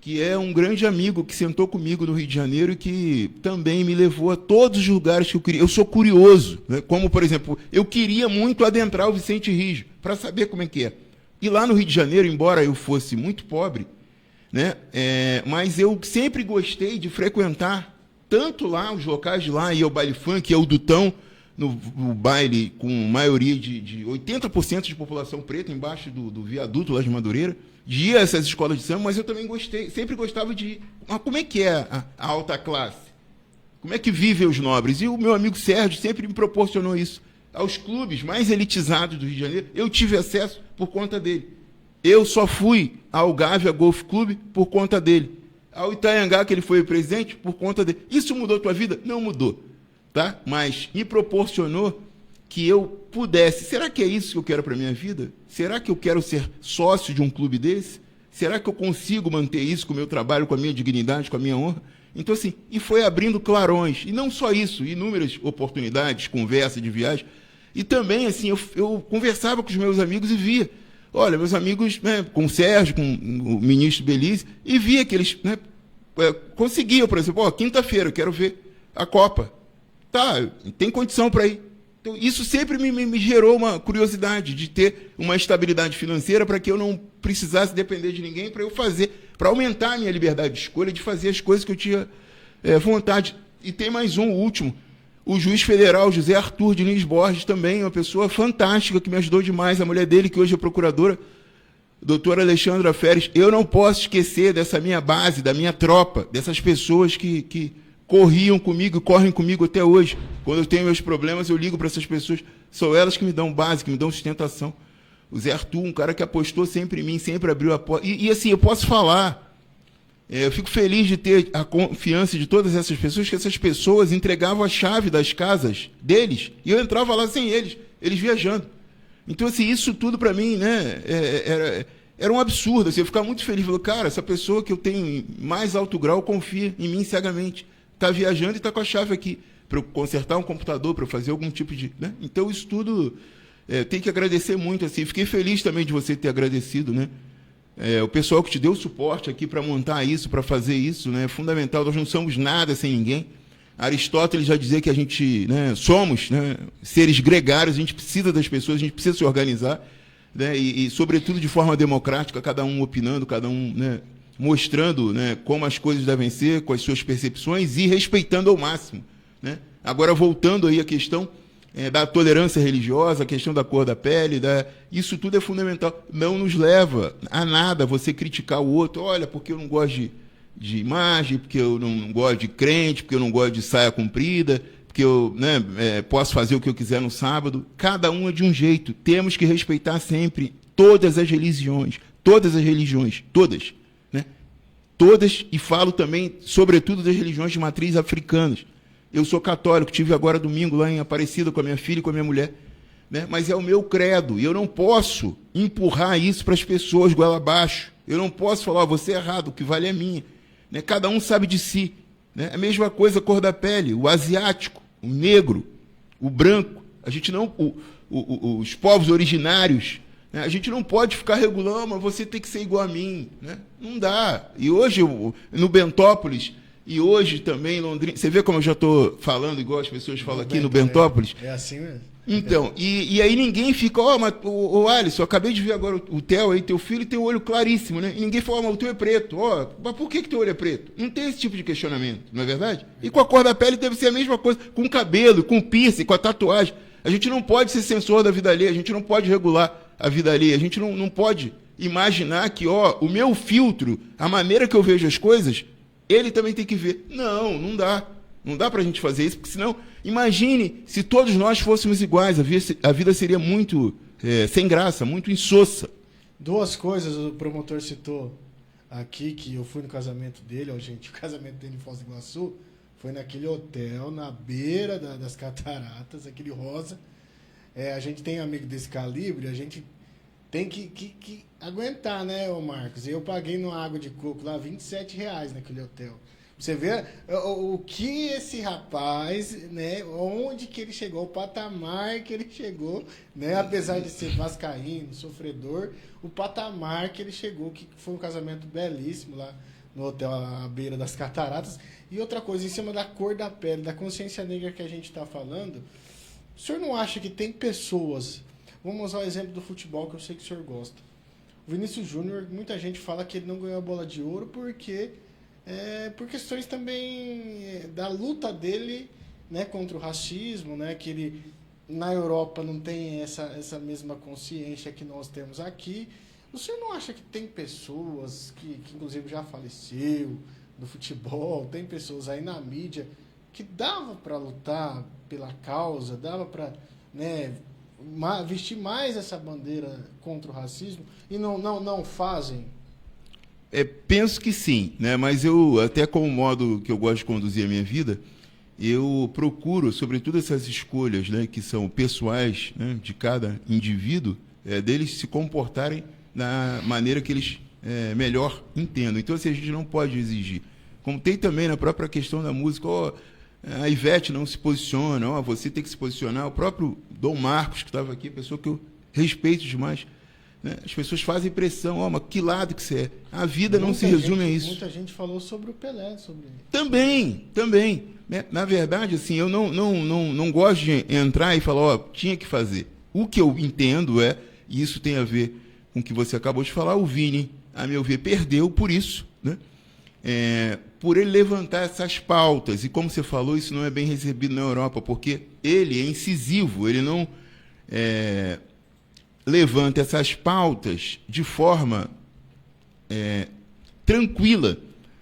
que é um grande amigo que sentou comigo no Rio de Janeiro e que também me levou a todos os lugares que eu queria. Eu sou curioso, né? Como, por exemplo, eu queria muito adentrar o Vicente Rijo, para saber como é que é. E lá no Rio de Janeiro, embora eu fosse muito pobre, né, mas eu sempre gostei de frequentar tanto lá, os locais de lá, ia ao baile funk, ia ao Dutão, no baile com maioria de 80% de população preta, embaixo do viaduto lá de Madureira, de ir a essas escolas de samba, mas eu também gostei, sempre gostava de ir. Mas como é que é a alta classe? Como é que vivem os nobres? E o meu amigo Sérgio sempre me proporcionou isso. Aos clubes mais elitizados do Rio de Janeiro, eu tive acesso por conta dele. Eu só fui ao Gávea Golf Club por conta dele. Ao Itaiangá, que ele foi presidente, por conta dele. Isso mudou a tua vida? Não mudou. Tá? Mas me proporcionou que eu pudesse. Será que é isso que eu quero para a minha vida? Será que eu quero ser sócio de um clube desse? Será que eu consigo manter isso com o meu trabalho, com a minha dignidade, com a minha honra? Então, assim, e foi abrindo clarões. E não só isso, inúmeras oportunidades, conversa de viagem. E também, assim, eu conversava com os meus amigos e via. Olha, meus amigos, né, com o Sérgio, com o ministro Belize, e via que eles, né, conseguiam, por exemplo, quinta-feira eu quero ver a Copa. Tá, tem condição para ir. Então, isso sempre me gerou uma curiosidade de ter uma estabilidade financeira para que eu não precisasse depender de ninguém, para eu fazer, para aumentar a minha liberdade de escolha, de fazer as coisas que eu tinha vontade. E tem mais um, o último. O juiz federal José Arthur Diniz Borges, também uma pessoa fantástica, que me ajudou demais. A mulher dele, que hoje é procuradora, doutora Alexandra Feres. Eu não posso esquecer dessa minha base, da minha tropa, dessas pessoas que corriam comigo e correm comigo até hoje. Quando eu tenho meus problemas, eu ligo para essas pessoas. São elas que me dão base, que me dão sustentação. O Zé Arthur, um cara que apostou sempre em mim, sempre abriu a porta. E assim, eu posso falar, eu fico feliz de ter a confiança de todas essas pessoas, que essas pessoas entregavam a chave das casas deles, e eu entrava lá sem eles viajando. Então, assim, isso tudo para mim, né, era um absurdo. Assim, eu ficava muito feliz. Falei, cara, essa pessoa que eu tenho em mais alto grau confia em mim cegamente. Está viajando e está com a chave aqui para eu consertar um computador, para eu fazer algum tipo de... né? Então, isso tudo tem que agradecer muito. Assim. Fiquei feliz também de você ter agradecido, né? O pessoal que te deu suporte aqui para montar isso, para fazer isso, né? É fundamental. Nós não somos nada sem ninguém. Aristóteles já dizia que a gente, né, somos, né, seres gregários, a gente precisa das pessoas, a gente precisa se organizar, né? E sobretudo, de forma democrática, cada um opinando, cada um, né, mostrando, né, como as coisas devem ser, com as suas percepções e respeitando ao máximo, né? Agora, voltando aí à questão da tolerância religiosa, a questão da cor da pele, isso tudo é fundamental. Não nos leva a nada você criticar o outro. Olha, porque eu não gosto de imagem, porque eu não gosto de crente, porque eu não gosto de saia comprida, porque eu, né, posso fazer o que eu quiser no sábado. Cada um é de um jeito. Temos que respeitar sempre todas as religiões, todas, né? Todas, e falo também, sobretudo, das religiões de matriz africanas. Eu sou católico, tive agora domingo lá em Aparecida com a minha filha e com a minha mulher, né? Mas é o meu credo, e eu não posso empurrar isso para as pessoas goela abaixo. Eu não posso falar, você é errado, o que vale é minha, né? Cada um sabe de si, né? A mesma coisa a cor da pele, o asiático, o negro, o branco. A gente não... os povos originários. Né? A gente não pode ficar regulando, mas você tem que ser igual a mim. Né? Não dá. E hoje, no Bentópolis, e hoje também em Londrina, você vê como eu já estou falando igual as pessoas falam aqui no Bentópolis? É assim mesmo. Então, e aí ninguém fica, mas o Alisson, eu acabei de ver agora o Theo aí, teu filho tem o olho claríssimo, né? E ninguém fala, mas o teu é preto. Mas por que teu olho é preto? Não tem esse tipo de questionamento, não é verdade? E com a cor da pele deve ser a mesma coisa, com o cabelo, com o piercing, com a tatuagem. A gente não pode ser censor da vida alheia, a gente não pode regular a vida alheia, a gente não pode imaginar que, o meu filtro, a maneira que eu vejo as coisas, ele também tem que ver. Não dá. Não dá pra gente fazer isso, porque senão, imagine se todos nós fôssemos iguais, a vida seria muito sem graça, muito insossa. Duas coisas o promotor citou aqui, que eu fui no casamento dele, gente, o casamento dele em Foz do Iguaçu, foi naquele hotel, na beira das cataratas, aquele rosa. A gente tem amigo desse calibre, a gente tem que aguentar, né, ô Marcos? Eu paguei numa água de coco lá R$27 naquele hotel. Você vê o que esse rapaz, né, onde que ele chegou, o patamar que ele chegou, né, apesar de ser vascaíno, sofredor, o patamar que ele chegou, que foi um casamento belíssimo lá no hotel à beira das cataratas. E outra coisa, em cima da cor da pele, da consciência negra que a gente está falando, o senhor não acha que tem pessoas, vamos usar o exemplo do futebol que eu sei que o senhor gosta. O Vinícius Júnior, muita gente fala que ele não ganhou a bola de ouro porque... por questões também da luta dele, né, contra o racismo, né, que ele na Europa não tem essa mesma consciência que nós temos aqui. O senhor não acha que tem pessoas que inclusive já faleceu do futebol, tem pessoas aí na mídia que dava para lutar pela causa, dava para, né, vestir mais essa bandeira contra o racismo e não fazem? Penso que sim, né? Mas eu, até com o modo que eu gosto de conduzir a minha vida, eu procuro, sobretudo essas escolhas, né, que são pessoais, né, de cada indivíduo, deles se comportarem da maneira que eles melhor entendam. Então, assim, a gente não pode exigir. Como tem também na própria questão da música, a Ivete não se posiciona, você tem que se posicionar. O próprio Dom Marcos, que estava aqui, pessoa que eu respeito demais, né? As pessoas fazem pressão, mas que lado que você é? A vida não se resume a isso. Muita gente falou sobre o Pelé. Também. Né? Na verdade, assim, eu não gosto de entrar e falar, tinha que fazer. O que eu entendo e isso tem a ver com o que você acabou de falar, o Vini, a meu ver, perdeu por isso, né? Por ele levantar essas pautas. E como você falou, isso não é bem recebido na Europa, porque ele é incisivo, ele não... levanta essas pautas de forma tranquila,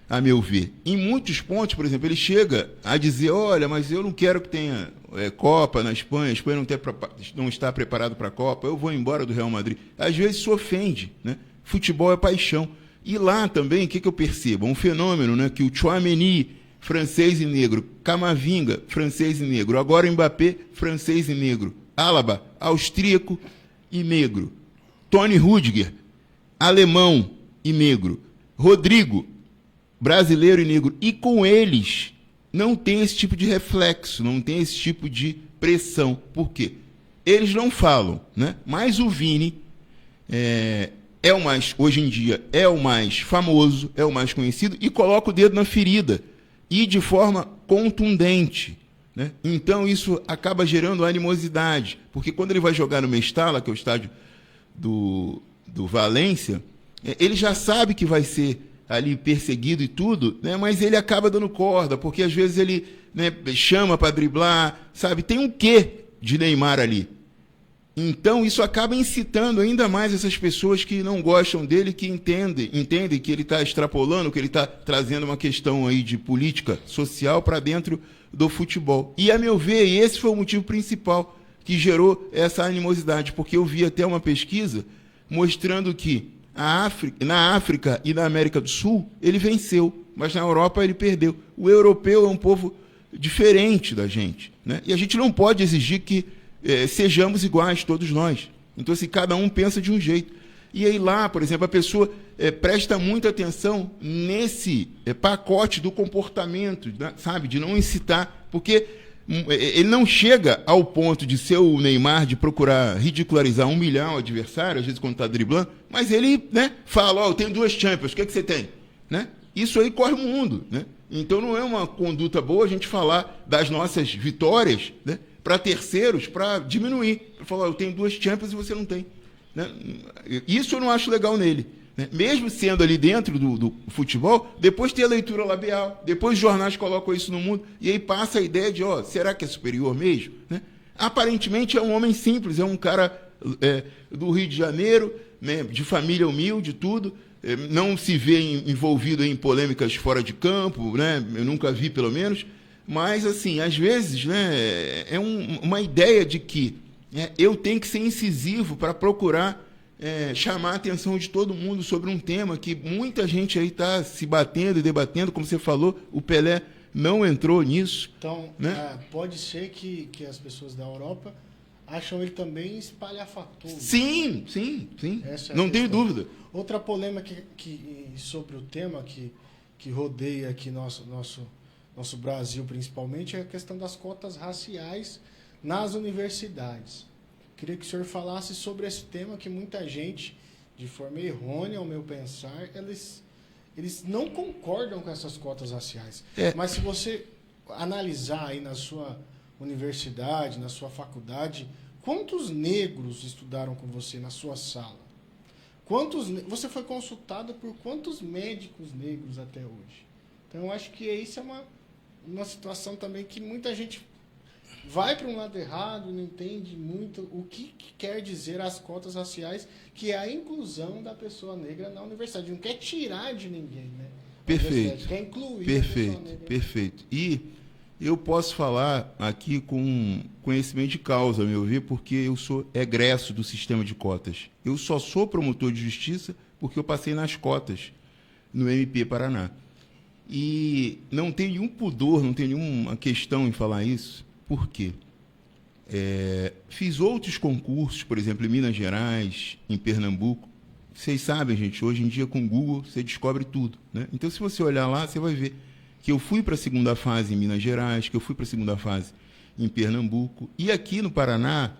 a meu ver. Em muitos pontos, por exemplo, ele chega a dizer, olha, mas eu não quero que tenha Copa na Espanha, a Espanha não está preparada para a Copa, eu vou embora do Real Madrid. Às vezes se ofende, né? Futebol é paixão. E lá também, o que eu percebo? Um fenômeno, né? Que o Tchouaméni, francês e negro, Camavinga, francês e negro, agora Mbappé, francês e negro, Alaba, austríaco e negro, Tony Rüdiger, alemão e negro, Rodrigo, brasileiro e negro, e com eles não tem esse tipo de reflexo, não tem esse tipo de pressão. Por quê? Eles não falam, né? Mas o Vini hoje em dia, é o mais famoso, é o mais conhecido, e coloca o dedo na ferida, e de forma contundente. Né? Então isso acaba gerando animosidade, porque quando ele vai jogar no Mestalla, que é o estádio do Valência, ele já sabe que vai ser ali perseguido e tudo, né? Mas ele acaba dando corda, porque às vezes ele, né, chama para driblar, sabe? Tem um quê de Neymar ali. Então isso acaba incitando ainda mais essas pessoas que não gostam dele, que entendem que ele está extrapolando, que ele está trazendo uma questão aí de política social para dentro do futebol. E, a meu ver, esse foi o motivo principal que gerou essa animosidade, porque eu vi até uma pesquisa mostrando que na África e na América do Sul ele venceu, mas na Europa ele perdeu. O europeu é um povo diferente da gente, né? E a gente não pode exigir que sejamos iguais, todos nós. Então, assim, cada um pensa de um jeito. E aí lá, por exemplo, a pessoa presta muita atenção nesse pacote do comportamento, né, sabe? De não incitar, porque Ele não chega ao ponto de ser o Neymar, de procurar ridicularizar, humilhar o adversário, às vezes quando está driblando, mas ele, né, fala, eu tenho 2 Champions, o que você tem? Né? Isso aí corre o mundo. Né? Então não é uma conduta boa a gente falar das nossas vitórias, né, para terceiros, para diminuir. Para falar, eu tenho 2 Champions e você não tem. Né? Isso eu não acho legal nele. Né? Mesmo sendo ali dentro do futebol, depois tem a leitura labial, depois os jornais colocam isso no mundo, e aí passa a ideia de, será que é superior mesmo? Né? Aparentemente é um homem simples, é um cara do Rio de Janeiro, né, de família humilde, tudo, não se vê envolvido em polêmicas fora de campo, né? Eu nunca vi, pelo menos, mas, assim, às vezes, né, uma ideia de que eu tenho que ser incisivo para procurar chamar a atenção de todo mundo sobre um tema que muita gente aí está se batendo e debatendo, como você falou, o Pelé não entrou nisso. Então, né? Pode ser que as pessoas da Europa acham ele também espalhafatoso. Sim. Não tenho dúvida. Outra polêmica sobre o tema que rodeia aqui nosso Brasil, principalmente, é a questão das cotas raciais nas universidades. Queria que o senhor falasse sobre esse tema, que muita gente, de forma errônea, ao meu pensar, eles não concordam com essas cotas raciais. Mas se você analisar aí na sua universidade, na sua faculdade, quantos negros estudaram com você na sua sala? Você foi consultado por quantos médicos negros até hoje? Então, eu acho que isso é uma situação também que muita gente vai para um lado errado, não entende muito o que quer dizer as cotas raciais, que é a inclusão da pessoa negra na universidade. Não quer tirar de ninguém, né? Perfeito. Quer incluir a pessoa negra. Perfeito. E eu posso falar aqui com conhecimento de causa, a meu ver, porque eu sou egresso do sistema de cotas. Eu só sou promotor de justiça porque eu passei nas cotas no MP Paraná. E não tenho nenhum pudor, não tenho nenhuma questão em falar isso. Por quê? Fiz outros concursos, por exemplo, em Minas Gerais, em Pernambuco. Vocês sabem, gente, hoje em dia com o Google você descobre tudo. Né? Então, se você olhar lá, você vai ver que eu fui para a segunda fase em Minas Gerais, que eu fui para a segunda fase em Pernambuco. E aqui no Paraná,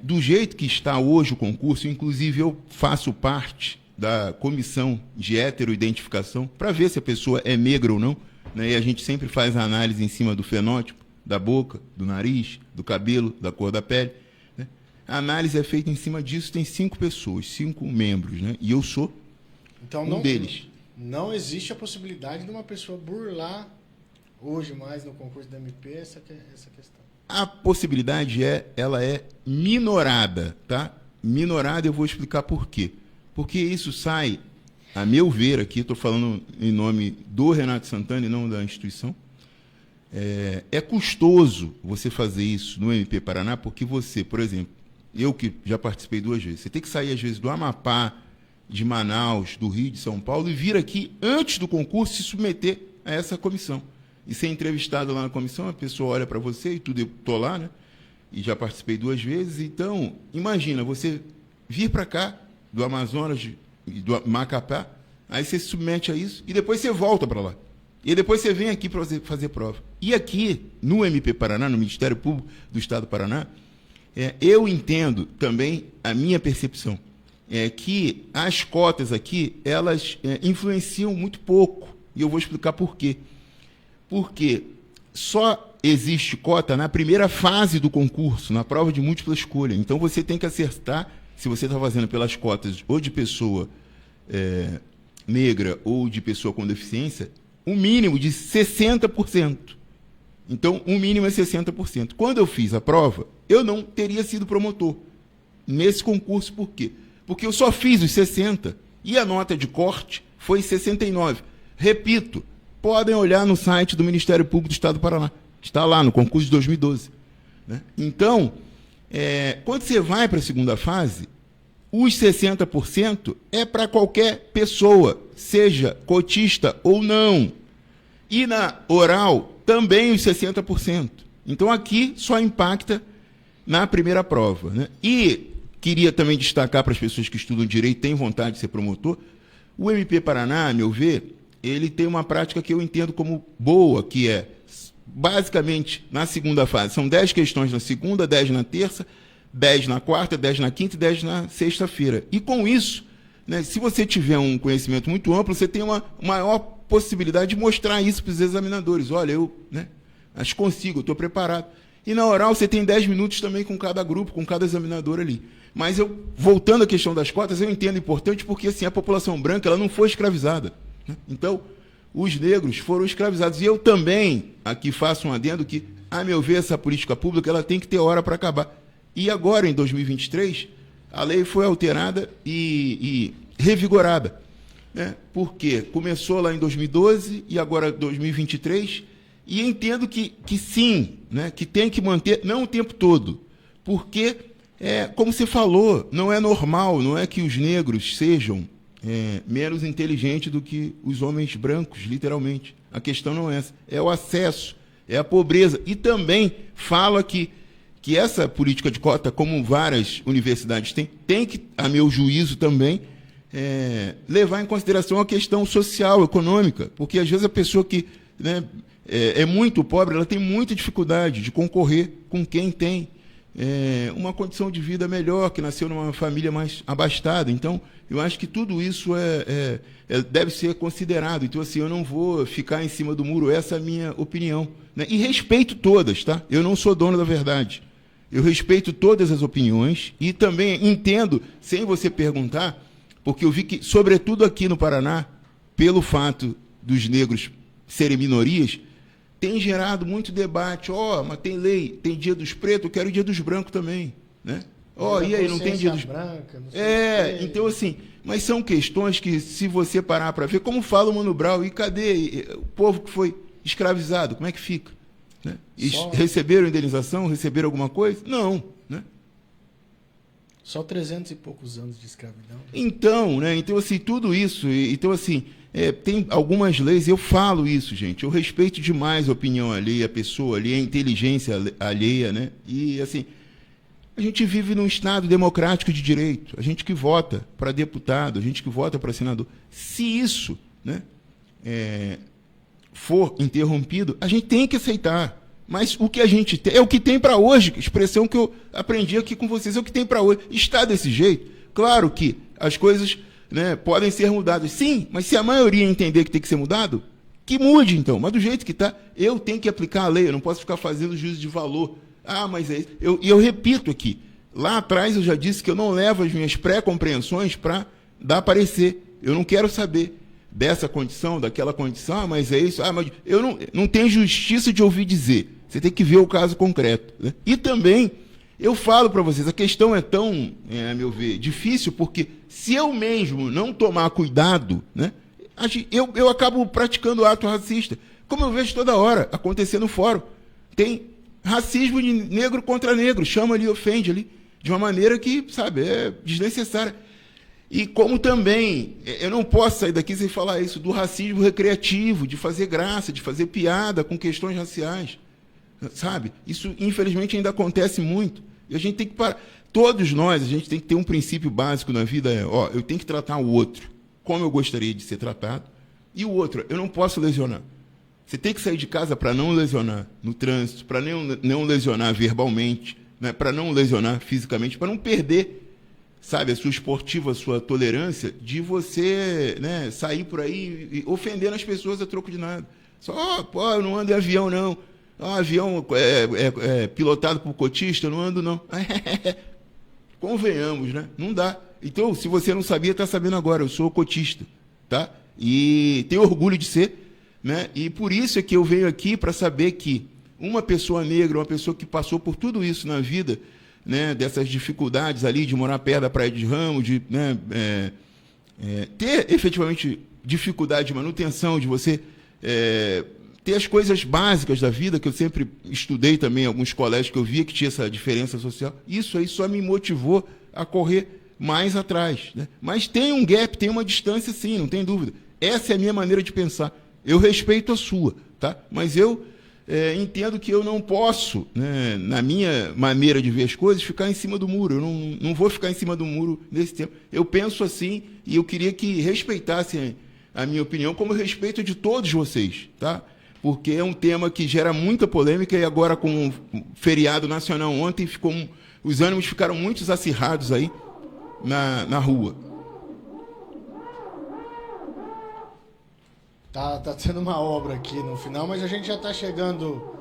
do jeito que está hoje o concurso, inclusive eu faço parte da comissão de heteroidentificação para ver se a pessoa é negra ou não. Né? E a gente sempre faz a análise em cima do fenótipo, da boca, do nariz, do cabelo, da cor da pele. Né? A análise é feita em cima disso, tem 5 pessoas, 5 membros, né? E eu sou um deles. Não existe a possibilidade de uma pessoa burlar hoje mais no concurso da MP essa questão. A possibilidade ela é minorada, tá? Minorada, eu vou explicar por quê. Porque isso sai, a meu ver aqui, estou falando em nome do Renato Santana e não da instituição, é custoso você fazer isso no MP Paraná, porque você, por exemplo, eu que já participei 2 vezes, você tem que sair às vezes do Amapá, de Manaus, do Rio, de São Paulo, e vir aqui antes do concurso se submeter a essa comissão. E ser entrevistado lá na comissão, a pessoa olha para você e tudo, eu estou lá, né? E já participei 2 vezes. Então, imagina, você vir para cá, do Amazonas, do Macapá, aí você se submete a isso e depois você volta para lá. E depois você vem aqui para fazer prova. E aqui, no MP Paraná, no Ministério Público do Estado do Paraná, eu entendo também, a minha percepção, que as cotas aqui, elas influenciam muito pouco. E eu vou explicar por quê. Porque só existe cota na primeira fase do concurso, na prova de múltipla escolha. Então você tem que acertar, se você está fazendo pelas cotas ou de pessoa negra ou de pessoa com deficiência, um mínimo de 60%. Então, um mínimo é 60%. Quando eu fiz a prova, eu não teria sido promotor nesse concurso. Por quê? Porque eu só fiz os 60% e a nota de corte foi 69%. Repito, podem olhar no site do Ministério Público do Estado do Paraná. Está lá, no concurso de 2012. Né? Então, quando você vai para a segunda fase, os 60% é para qualquer pessoa, seja cotista ou não. E na oral, também os 60%. Então, aqui só impacta na primeira prova. Né? E queria também destacar para as pessoas que estudam direito e têm vontade de ser promotor, o MP Paraná, a meu ver, ele tem uma prática que eu entendo como boa, que é basicamente na segunda fase. São 10 questões na segunda, 10 na terça, 10 na quarta, 10 na quinta e 10 na sexta-feira. E com isso, né, se você tiver um conhecimento muito amplo, você tem uma maior possibilidade de mostrar isso para os examinadores. Olha, eu, né, acho que consigo, estou preparado. E na oral você tem 10 minutos também com cada grupo, com cada examinador ali. Mas eu, voltando à questão das cotas, eu entendo importante porque assim, a população branca ela não foi escravizada, né? Então, os negros foram escravizados. E eu também aqui faço um adendo que, a meu ver, essa política pública ela tem que ter hora para acabar. E agora, em 2023, a lei foi alterada e revigorada, né? Porque começou lá em 2012 e agora 2023, e entendo que sim, né? Que tem que manter, não o tempo todo, porque, como você falou, não é normal, não é que os negros sejam menos inteligentes do que os homens brancos, literalmente. A questão não é essa, é o acesso, é a pobreza. E também fala que essa política de cota, como várias universidades têm, tem que, a meu juízo também, levar em consideração a questão social, econômica, porque às vezes a pessoa que, né, é muito pobre, ela tem muita dificuldade de concorrer com quem tem uma condição de vida melhor, que nasceu numa família mais abastada. Então, eu acho que tudo isso deve ser considerado. Então, assim, eu não vou ficar em cima do muro, essa é a minha opinião, né? E respeito todas, tá? Eu não sou dono da verdade. Eu respeito todas as opiniões e também entendo, sem você perguntar, porque eu vi que, sobretudo aqui no Paraná, pelo fato dos negros serem minorias, tem gerado muito debate. Mas tem lei, tem dia dos pretos, eu quero o dia dos brancos também, né? E aí, não tem dia dos branca, não sei então assim, mas são questões que, se você parar para ver, como fala o Mano Brown, e cadê o povo que foi escravizado? Como é que fica? Né? Receberam indenização? Receberam alguma coisa? Não, né? Só 300 e poucos anos de escravidão. Então, né? Então, assim, tudo isso. Então, assim, tem algumas leis, eu falo isso, gente. Eu respeito demais a opinião alheia, a pessoa alheia, a inteligência alheia, né? E, assim, a gente vive num Estado democrático de direito. A gente que vota para deputado, a gente que vota para senador. Se isso, né, for interrompido, a gente tem que aceitar. Mas o que a gente tem é o que tem para hoje. Expressão que eu aprendi aqui com vocês, é o que tem para hoje. Está desse jeito. Claro que as coisas, né, podem ser mudadas. Sim, mas se a maioria entender que tem que ser mudado, que mude então. Mas do jeito que está, eu tenho que aplicar a lei. Eu não posso ficar fazendo juízo de valor. Mas é isso. Eu repito aqui. Lá atrás eu já disse que eu não levo as minhas pré-compreensões para dar parecer. Eu não quero saber dessa condição, daquela condição, mas é isso. Mas eu não tenho justiça de ouvir dizer. Você tem que ver o caso concreto, né? E também, eu falo para vocês, a questão é tão, a meu ver, difícil, porque se eu mesmo não tomar cuidado, né, eu acabo praticando ato racista, como eu vejo toda hora acontecer no fórum. Tem racismo de negro contra negro, chama ali, ofende ali, de uma maneira que, sabe, é desnecessária. E como também, eu não posso sair daqui sem falar isso, do racismo recreativo, de fazer graça, de fazer piada com questões raciais, sabe? Isso, infelizmente, ainda acontece muito. E a gente tem que parar. Todos nós, a gente tem que ter um princípio básico na vida, eu tenho que tratar o outro como eu gostaria de ser tratado, e o outro, eu não posso lesionar. Você tem que sair de casa para não lesionar no trânsito, para não lesionar verbalmente, né, para não lesionar fisicamente, para não perder, sabe, a sua esportiva, a sua tolerância de você, né, sair por aí ofendendo as pessoas a troco de nada. Só, eu não ando em avião, não. Avião pilotado por cotista, eu não ando, não. Convenhamos, né? Não dá. Então, se você não sabia, está sabendo agora. Eu sou cotista, tá? E tenho orgulho de ser, né? E por isso é que eu venho aqui para saber que uma pessoa negra, uma pessoa que passou por tudo isso na vida, né, dessas dificuldades ali de morar perto da Praia de Ramos, de, né, ter efetivamente dificuldade de manutenção, de você ter as coisas básicas da vida, que eu sempre estudei também em alguns colégios que eu via que tinha essa diferença social. Isso aí só me motivou a correr mais atrás, né? Mas tem um gap, tem uma distância, sim, não tem dúvida. Essa é a minha maneira de pensar. Eu respeito a sua, tá? Mas eu entendo que eu não posso, né, na minha maneira de ver as coisas, ficar em cima do muro. Eu não vou ficar em cima do muro nesse tempo. Eu penso assim e eu queria que respeitassem a minha opinião, como eu respeito de todos vocês, tá? porque é um tema que gera muita polêmica e agora com o feriado nacional ontem, os ânimos ficaram muito acirrados aí na rua. Tá tendo uma obra aqui no final, mas a gente já está chegando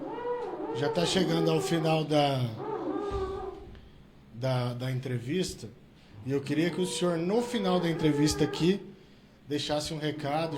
ao final da entrevista. E eu queria que o senhor, no final da entrevista aqui, deixasse um recado.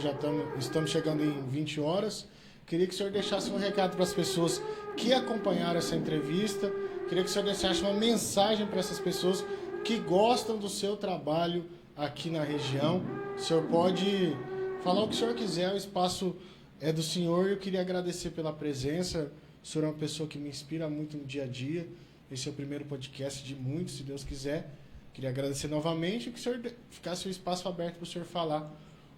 Estamos chegando em 20 horas. Queria que o senhor deixasse um recado para as pessoas que acompanharam essa entrevista. Queria que o senhor deixasse uma mensagem para essas pessoas que gostam do seu trabalho aqui na região. O senhor pode falar o que o senhor quiser, o espaço é do senhor. Eu queria agradecer pela presença. O senhor é uma pessoa que me inspira muito no dia a dia. Esse é o primeiro podcast de muitos, se Deus quiser. Queria agradecer novamente e que o senhor ficasse o espaço aberto para o senhor falar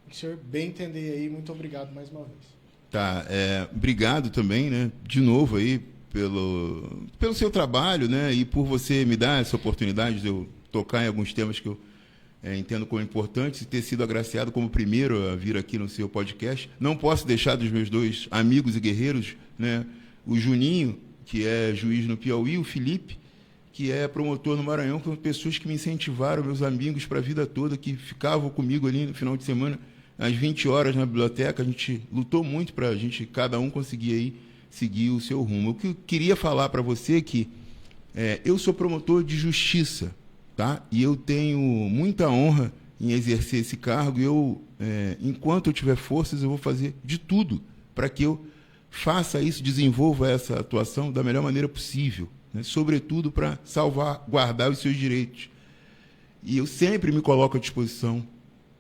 o que o senhor bem entender aí. Muito obrigado mais uma vez. Tá, obrigado também, né, de novo aí pelo seu trabalho, né, e por você me dar essa oportunidade de eu tocar em alguns temas que eu entendo como importantes e ter sido agraciado como o primeiro a vir aqui no seu podcast. Não posso deixar dos meus dois amigos e guerreiros, né, o Juninho, que é juiz no Piauí, o Felipe, que é promotor no Maranhão, que são pessoas que me incentivaram, meus amigos para a vida toda, que ficavam comigo ali no final de semana, às 20 horas na biblioteca. A gente lutou muito para cada um conseguir aí seguir o seu rumo. O que eu queria falar para você é que eu sou promotor de justiça, tá? E eu tenho muita honra em exercer esse cargo. E enquanto eu tiver forças, eu vou fazer de tudo para que eu faça isso, desenvolva essa atuação da melhor maneira possível, né? Sobretudo para salvaguardar os seus direitos. E eu sempre me coloco à disposição,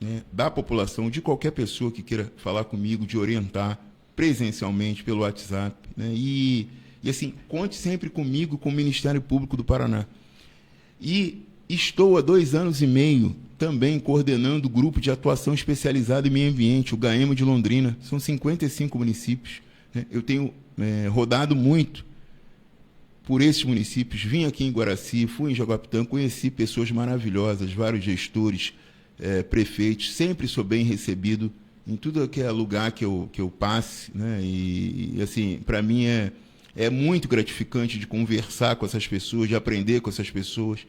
né, da população, de qualquer pessoa que queira falar comigo, de orientar presencialmente pelo WhatsApp, né? E assim, conte sempre comigo, com o Ministério Público do Paraná. E estou há 2 anos e meio também coordenando o grupo de atuação especializada em meio ambiente, o GAEMA de Londrina. São 55 municípios. Né? Eu tenho rodado muito por esses municípios. Vim aqui em Guaraci, fui em Jaguapitã, conheci pessoas maravilhosas, vários gestores, prefeitos. Sempre sou bem recebido em tudo que é lugar que eu passe, né? E assim, para mim é muito gratificante de conversar com essas pessoas, de aprender com essas pessoas,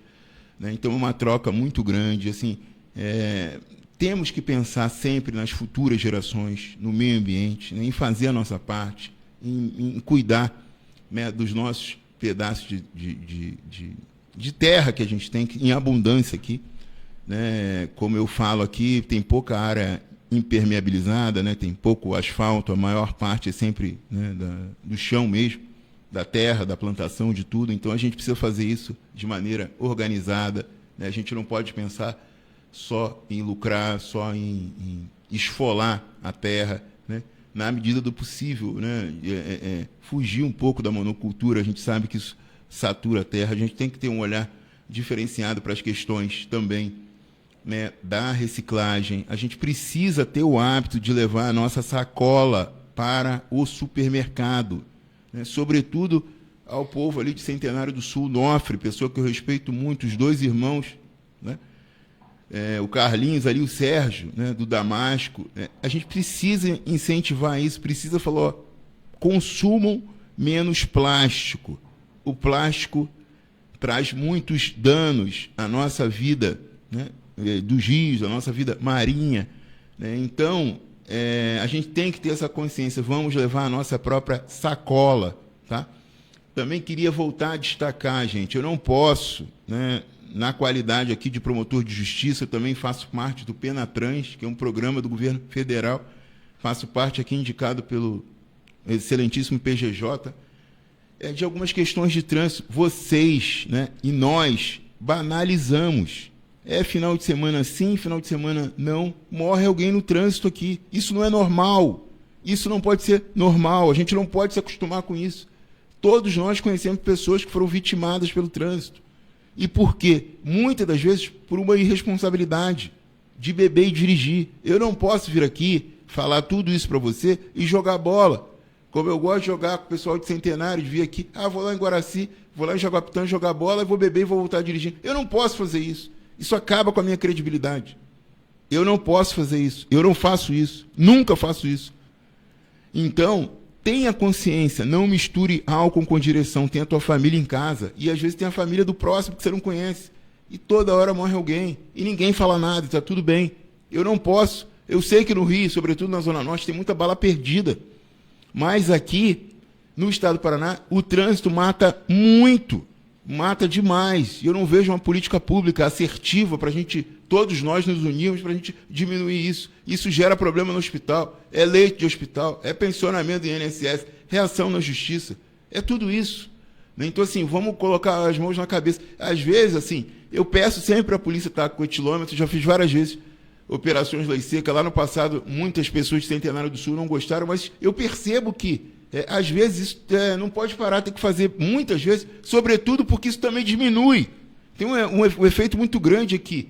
né? Então é uma troca muito grande. Assim, temos que pensar sempre nas futuras gerações, no meio ambiente, né? Em fazer a nossa parte, em cuidar, né, dos nossos pedaços de terra que a gente tem em abundância aqui, né? Como eu falo aqui, tem pouca área impermeabilizada, né? Tem pouco asfalto, a maior parte é sempre, né, do chão mesmo, da terra, da plantação, de tudo. Então a gente precisa fazer isso de maneira organizada, né? A gente não pode pensar só em lucrar, só em esfolar a terra, né? Na medida do possível, né? Fugir um pouco da monocultura. A gente sabe que isso satura a terra. A gente tem que ter um olhar diferenciado para as questões também, né, da reciclagem. A gente precisa ter o hábito de levar a nossa sacola para o supermercado, né? Sobretudo ao povo ali de Centenário do Sul, Nofre, pessoa que eu respeito muito, os 2 irmãos, né? O Carlinhos ali, o Sérgio, né, do Damasco. A gente precisa incentivar isso, precisa falar, ó, consumam menos plástico. O plástico traz muitos danos à nossa vida, né, dos rios, à nossa vida marinha, né? Então, a gente tem que ter essa consciência. Vamos levar a nossa própria sacola, tá? Também queria voltar a destacar, gente, eu não posso, né, na qualidade aqui de promotor de justiça, eu também faço parte do Penatrans, que é um programa do governo federal, faço parte aqui indicado pelo excelentíssimo PGJ, de algumas questões de trânsito. Vocês, né, e nós banalizamos. Final de semana sim, final de semana não, morre alguém no trânsito aqui. Isso não é normal. Isso não pode ser normal. A gente não pode se acostumar com isso. Todos nós conhecemos pessoas que foram vitimadas pelo trânsito. E por quê? Muitas das vezes por uma irresponsabilidade de beber e dirigir. Eu não posso vir aqui falar tudo isso para você e jogar bola. Como eu gosto de jogar com o pessoal de Centenário, de vir aqui, vou lá em Guaraci, vou lá em Jaguapitã jogar bola, vou beber e vou voltar dirigindo. Eu não posso fazer isso. Isso acaba com a minha credibilidade. Eu não posso fazer isso. Eu não faço isso. Nunca faço isso. Então, tenha consciência, não misture álcool com direção, tem a tua família em casa, e às vezes tem a família do próximo que você não conhece, e toda hora morre alguém, e ninguém fala nada, está tudo bem. Eu não posso, eu sei que no Rio, sobretudo na Zona Norte, tem muita bala perdida, mas aqui, no estado do Paraná, o trânsito mata muito, mata demais, e eu não vejo uma política pública assertiva para a gente, todos nós nos unirmos para a gente diminuir isso. Isso gera problema no hospital, é leito de hospital, é pensionamento do INSS, reação na justiça, é tudo isso. Então, assim, vamos colocar as mãos na cabeça. Às vezes, assim, eu peço sempre para a polícia estar com etilômetro, já fiz várias vezes operações Lei Seca. Lá no passado, muitas pessoas de Centenário do Sul não gostaram, mas eu percebo que, às vezes, isso não pode parar, tem que fazer muitas vezes, sobretudo porque isso também diminui. Tem um efeito muito grande aqui.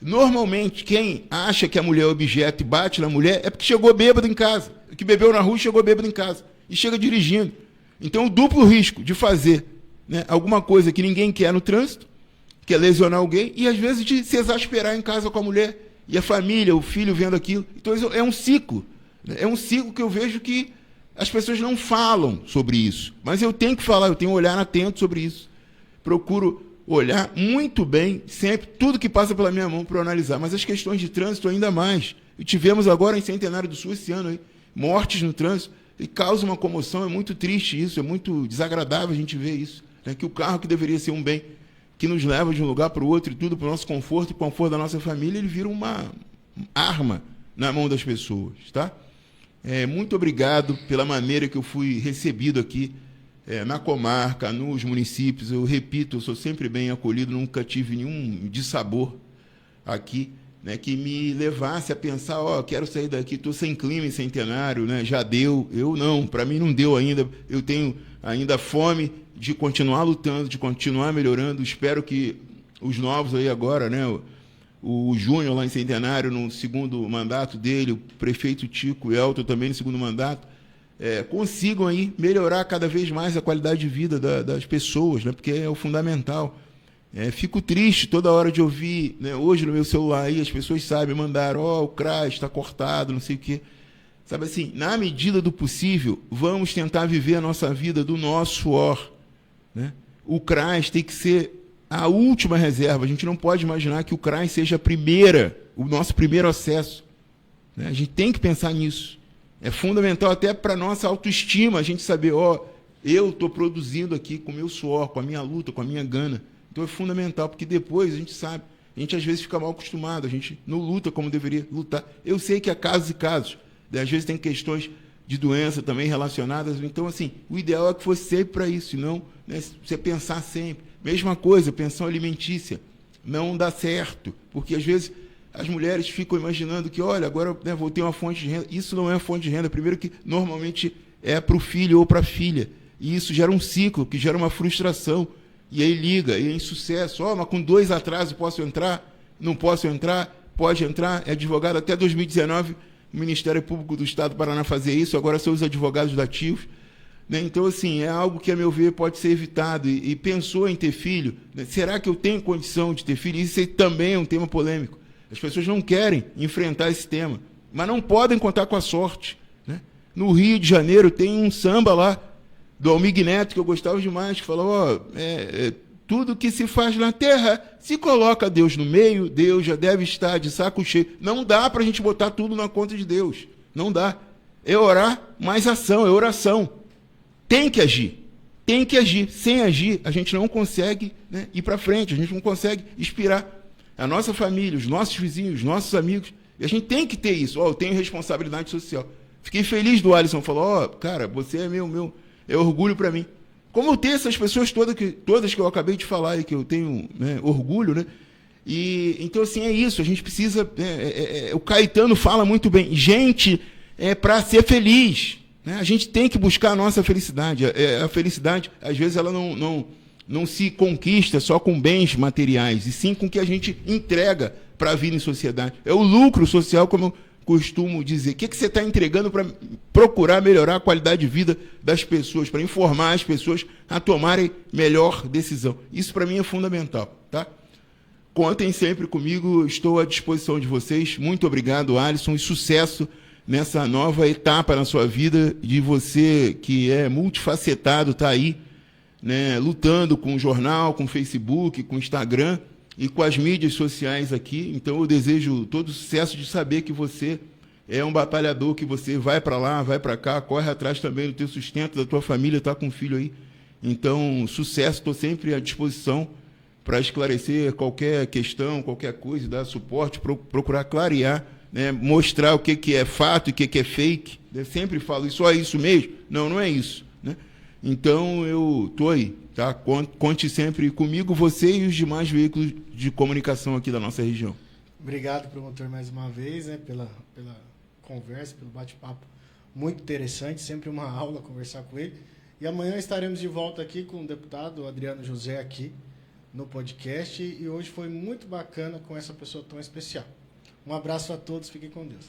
Normalmente, quem acha que a mulher é objeto e bate na mulher é porque chegou bêbado em casa. Que bebeu na rua e chegou bêbado em casa. E chega dirigindo. Então, o duplo risco de fazer, né, alguma coisa que ninguém quer no trânsito, que é lesionar alguém, e às vezes de se exasperar em casa com a mulher, e a família, o filho vendo aquilo. Então, é um ciclo. É um ciclo que eu vejo que as pessoas não falam sobre isso. Mas eu tenho que falar, eu tenho um olhar atento sobre isso. Procuro olhar muito bem, sempre, tudo que passa pela minha mão para analisar. Mas as questões de trânsito ainda mais. E tivemos agora em Centenário do Sul esse ano aí, mortes no trânsito, e causa uma comoção. É muito triste isso, é muito desagradável a gente ver isso. Né? Que o carro, que deveria ser um bem que nos leva de um lugar para o outro e tudo para o nosso conforto e para o conforto da nossa família, ele vira uma arma na mão das pessoas. Tá? Muito obrigado pela maneira que eu fui recebido aqui na comarca, nos municípios. Eu repito, eu sou sempre bem acolhido, nunca tive nenhum dissabor aqui, né, que me levasse a pensar, quero sair daqui, estou sem clima em Centenário, né, já deu. Eu não, para mim não deu ainda. Eu tenho ainda fome de continuar lutando, de continuar melhorando. Espero que os novos aí agora, né, o Júnior lá em Centenário, no segundo mandato dele, o prefeito Tico Elton também no segundo mandato, consigam aí melhorar cada vez mais a qualidade de vida das pessoas, né, porque é o fundamental. Fico triste toda hora de ouvir, né, hoje no meu celular aí, as pessoas sabem, mandaram, o CRAS está cortado, não sei o quê. Sabe assim, na medida do possível, vamos tentar viver a nossa vida do nosso suor. Né? O CRAS tem que ser a última reserva. A gente não pode imaginar que o CRAS seja o nosso primeiro acesso. Né? A gente tem que pensar nisso. É fundamental até para a nossa autoestima, a gente saber, eu estou produzindo aqui com o meu suor, com a minha luta, com a minha gana. Então é fundamental, porque depois a gente sabe, a gente às vezes fica mal acostumado, a gente não luta como deveria lutar. Eu sei que há casos e casos, às vezes tem questões de doença também relacionadas, então assim, o ideal é que fosse sempre para isso, não, né, você pensar sempre. Mesma coisa, pensão alimentícia, não dá certo, porque às vezes as mulheres ficam imaginando que, olha, agora, né, vou ter uma fonte de renda. Isso não é fonte de renda. Primeiro que normalmente é para o filho ou para a filha. E isso gera um ciclo, que gera uma frustração. E aí liga, e é insucesso. Mas com 2 atrasos posso entrar? Não posso entrar? Pode entrar? É advogado. Até 2019, o Ministério Público do Estado do Paraná fazia isso. Agora são os advogados dativos. Né? Então, assim, é algo que, a meu ver, pode ser evitado. E pensou em ter filho? Né? Será que eu tenho condição de ter filho? Isso aí também é um tema polêmico. As pessoas não querem enfrentar esse tema, mas não podem contar com a sorte. Né? No Rio de Janeiro tem um samba lá, do Almig Neto, que eu gostava demais, que falou, tudo que se faz na terra, se coloca Deus no meio, Deus já deve estar de saco cheio. Não dá para a gente botar tudo na conta de Deus. Não dá. É orar mais ação, é oração. Tem que agir. Tem que agir. Sem agir, a gente não consegue, né, ir para frente, a gente não consegue inspirar a nossa família, os nossos vizinhos, os nossos amigos. E a gente tem que ter isso. Eu tenho responsabilidade social. Fiquei feliz do Alisson. Falou, cara, você é é orgulho para mim. Como eu tenho essas pessoas todas que eu acabei de falar e que eu tenho, né, orgulho, né? E, então, assim, é isso. A gente precisa... o Caetano fala muito bem. Gente, para ser feliz. Né? A gente tem que buscar a nossa felicidade. A felicidade, às vezes, ela não se conquista só com bens materiais, e sim com o que a gente entrega para a vida em sociedade. É o lucro social, como eu costumo dizer. O que você está entregando para procurar melhorar a qualidade de vida das pessoas, para informar as pessoas a tomarem melhor decisão. Isso, para mim, é fundamental. Tá? Contem sempre comigo, estou à disposição de vocês. Muito obrigado, Alisson, e sucesso nessa nova etapa na sua vida, de você que é multifacetado, tá aí, né, lutando com o jornal, com o Facebook, com o Instagram e com as mídias sociais aqui. Então eu desejo todo o sucesso de saber que você é um batalhador, que você vai para lá, vai para cá, corre atrás também do teu sustento, da tua família, tá com um filho aí. Então, sucesso, estou sempre à disposição para esclarecer qualquer questão, qualquer coisa, dar suporte, procurar clarear, né, mostrar o que é fato e o que é fake. Eu sempre falo, isso é isso mesmo? Não, não é isso, né? Então, eu estou aí, tá? Conte sempre comigo, você e os demais veículos de comunicação aqui da nossa região. Obrigado, promotor, mais uma vez, né, pela conversa, pelo bate-papo muito interessante, sempre uma aula conversar com ele. E amanhã estaremos de volta aqui com o deputado Adriano José aqui no podcast. E hoje foi muito bacana com essa pessoa tão especial. Um abraço a todos, fiquem com Deus.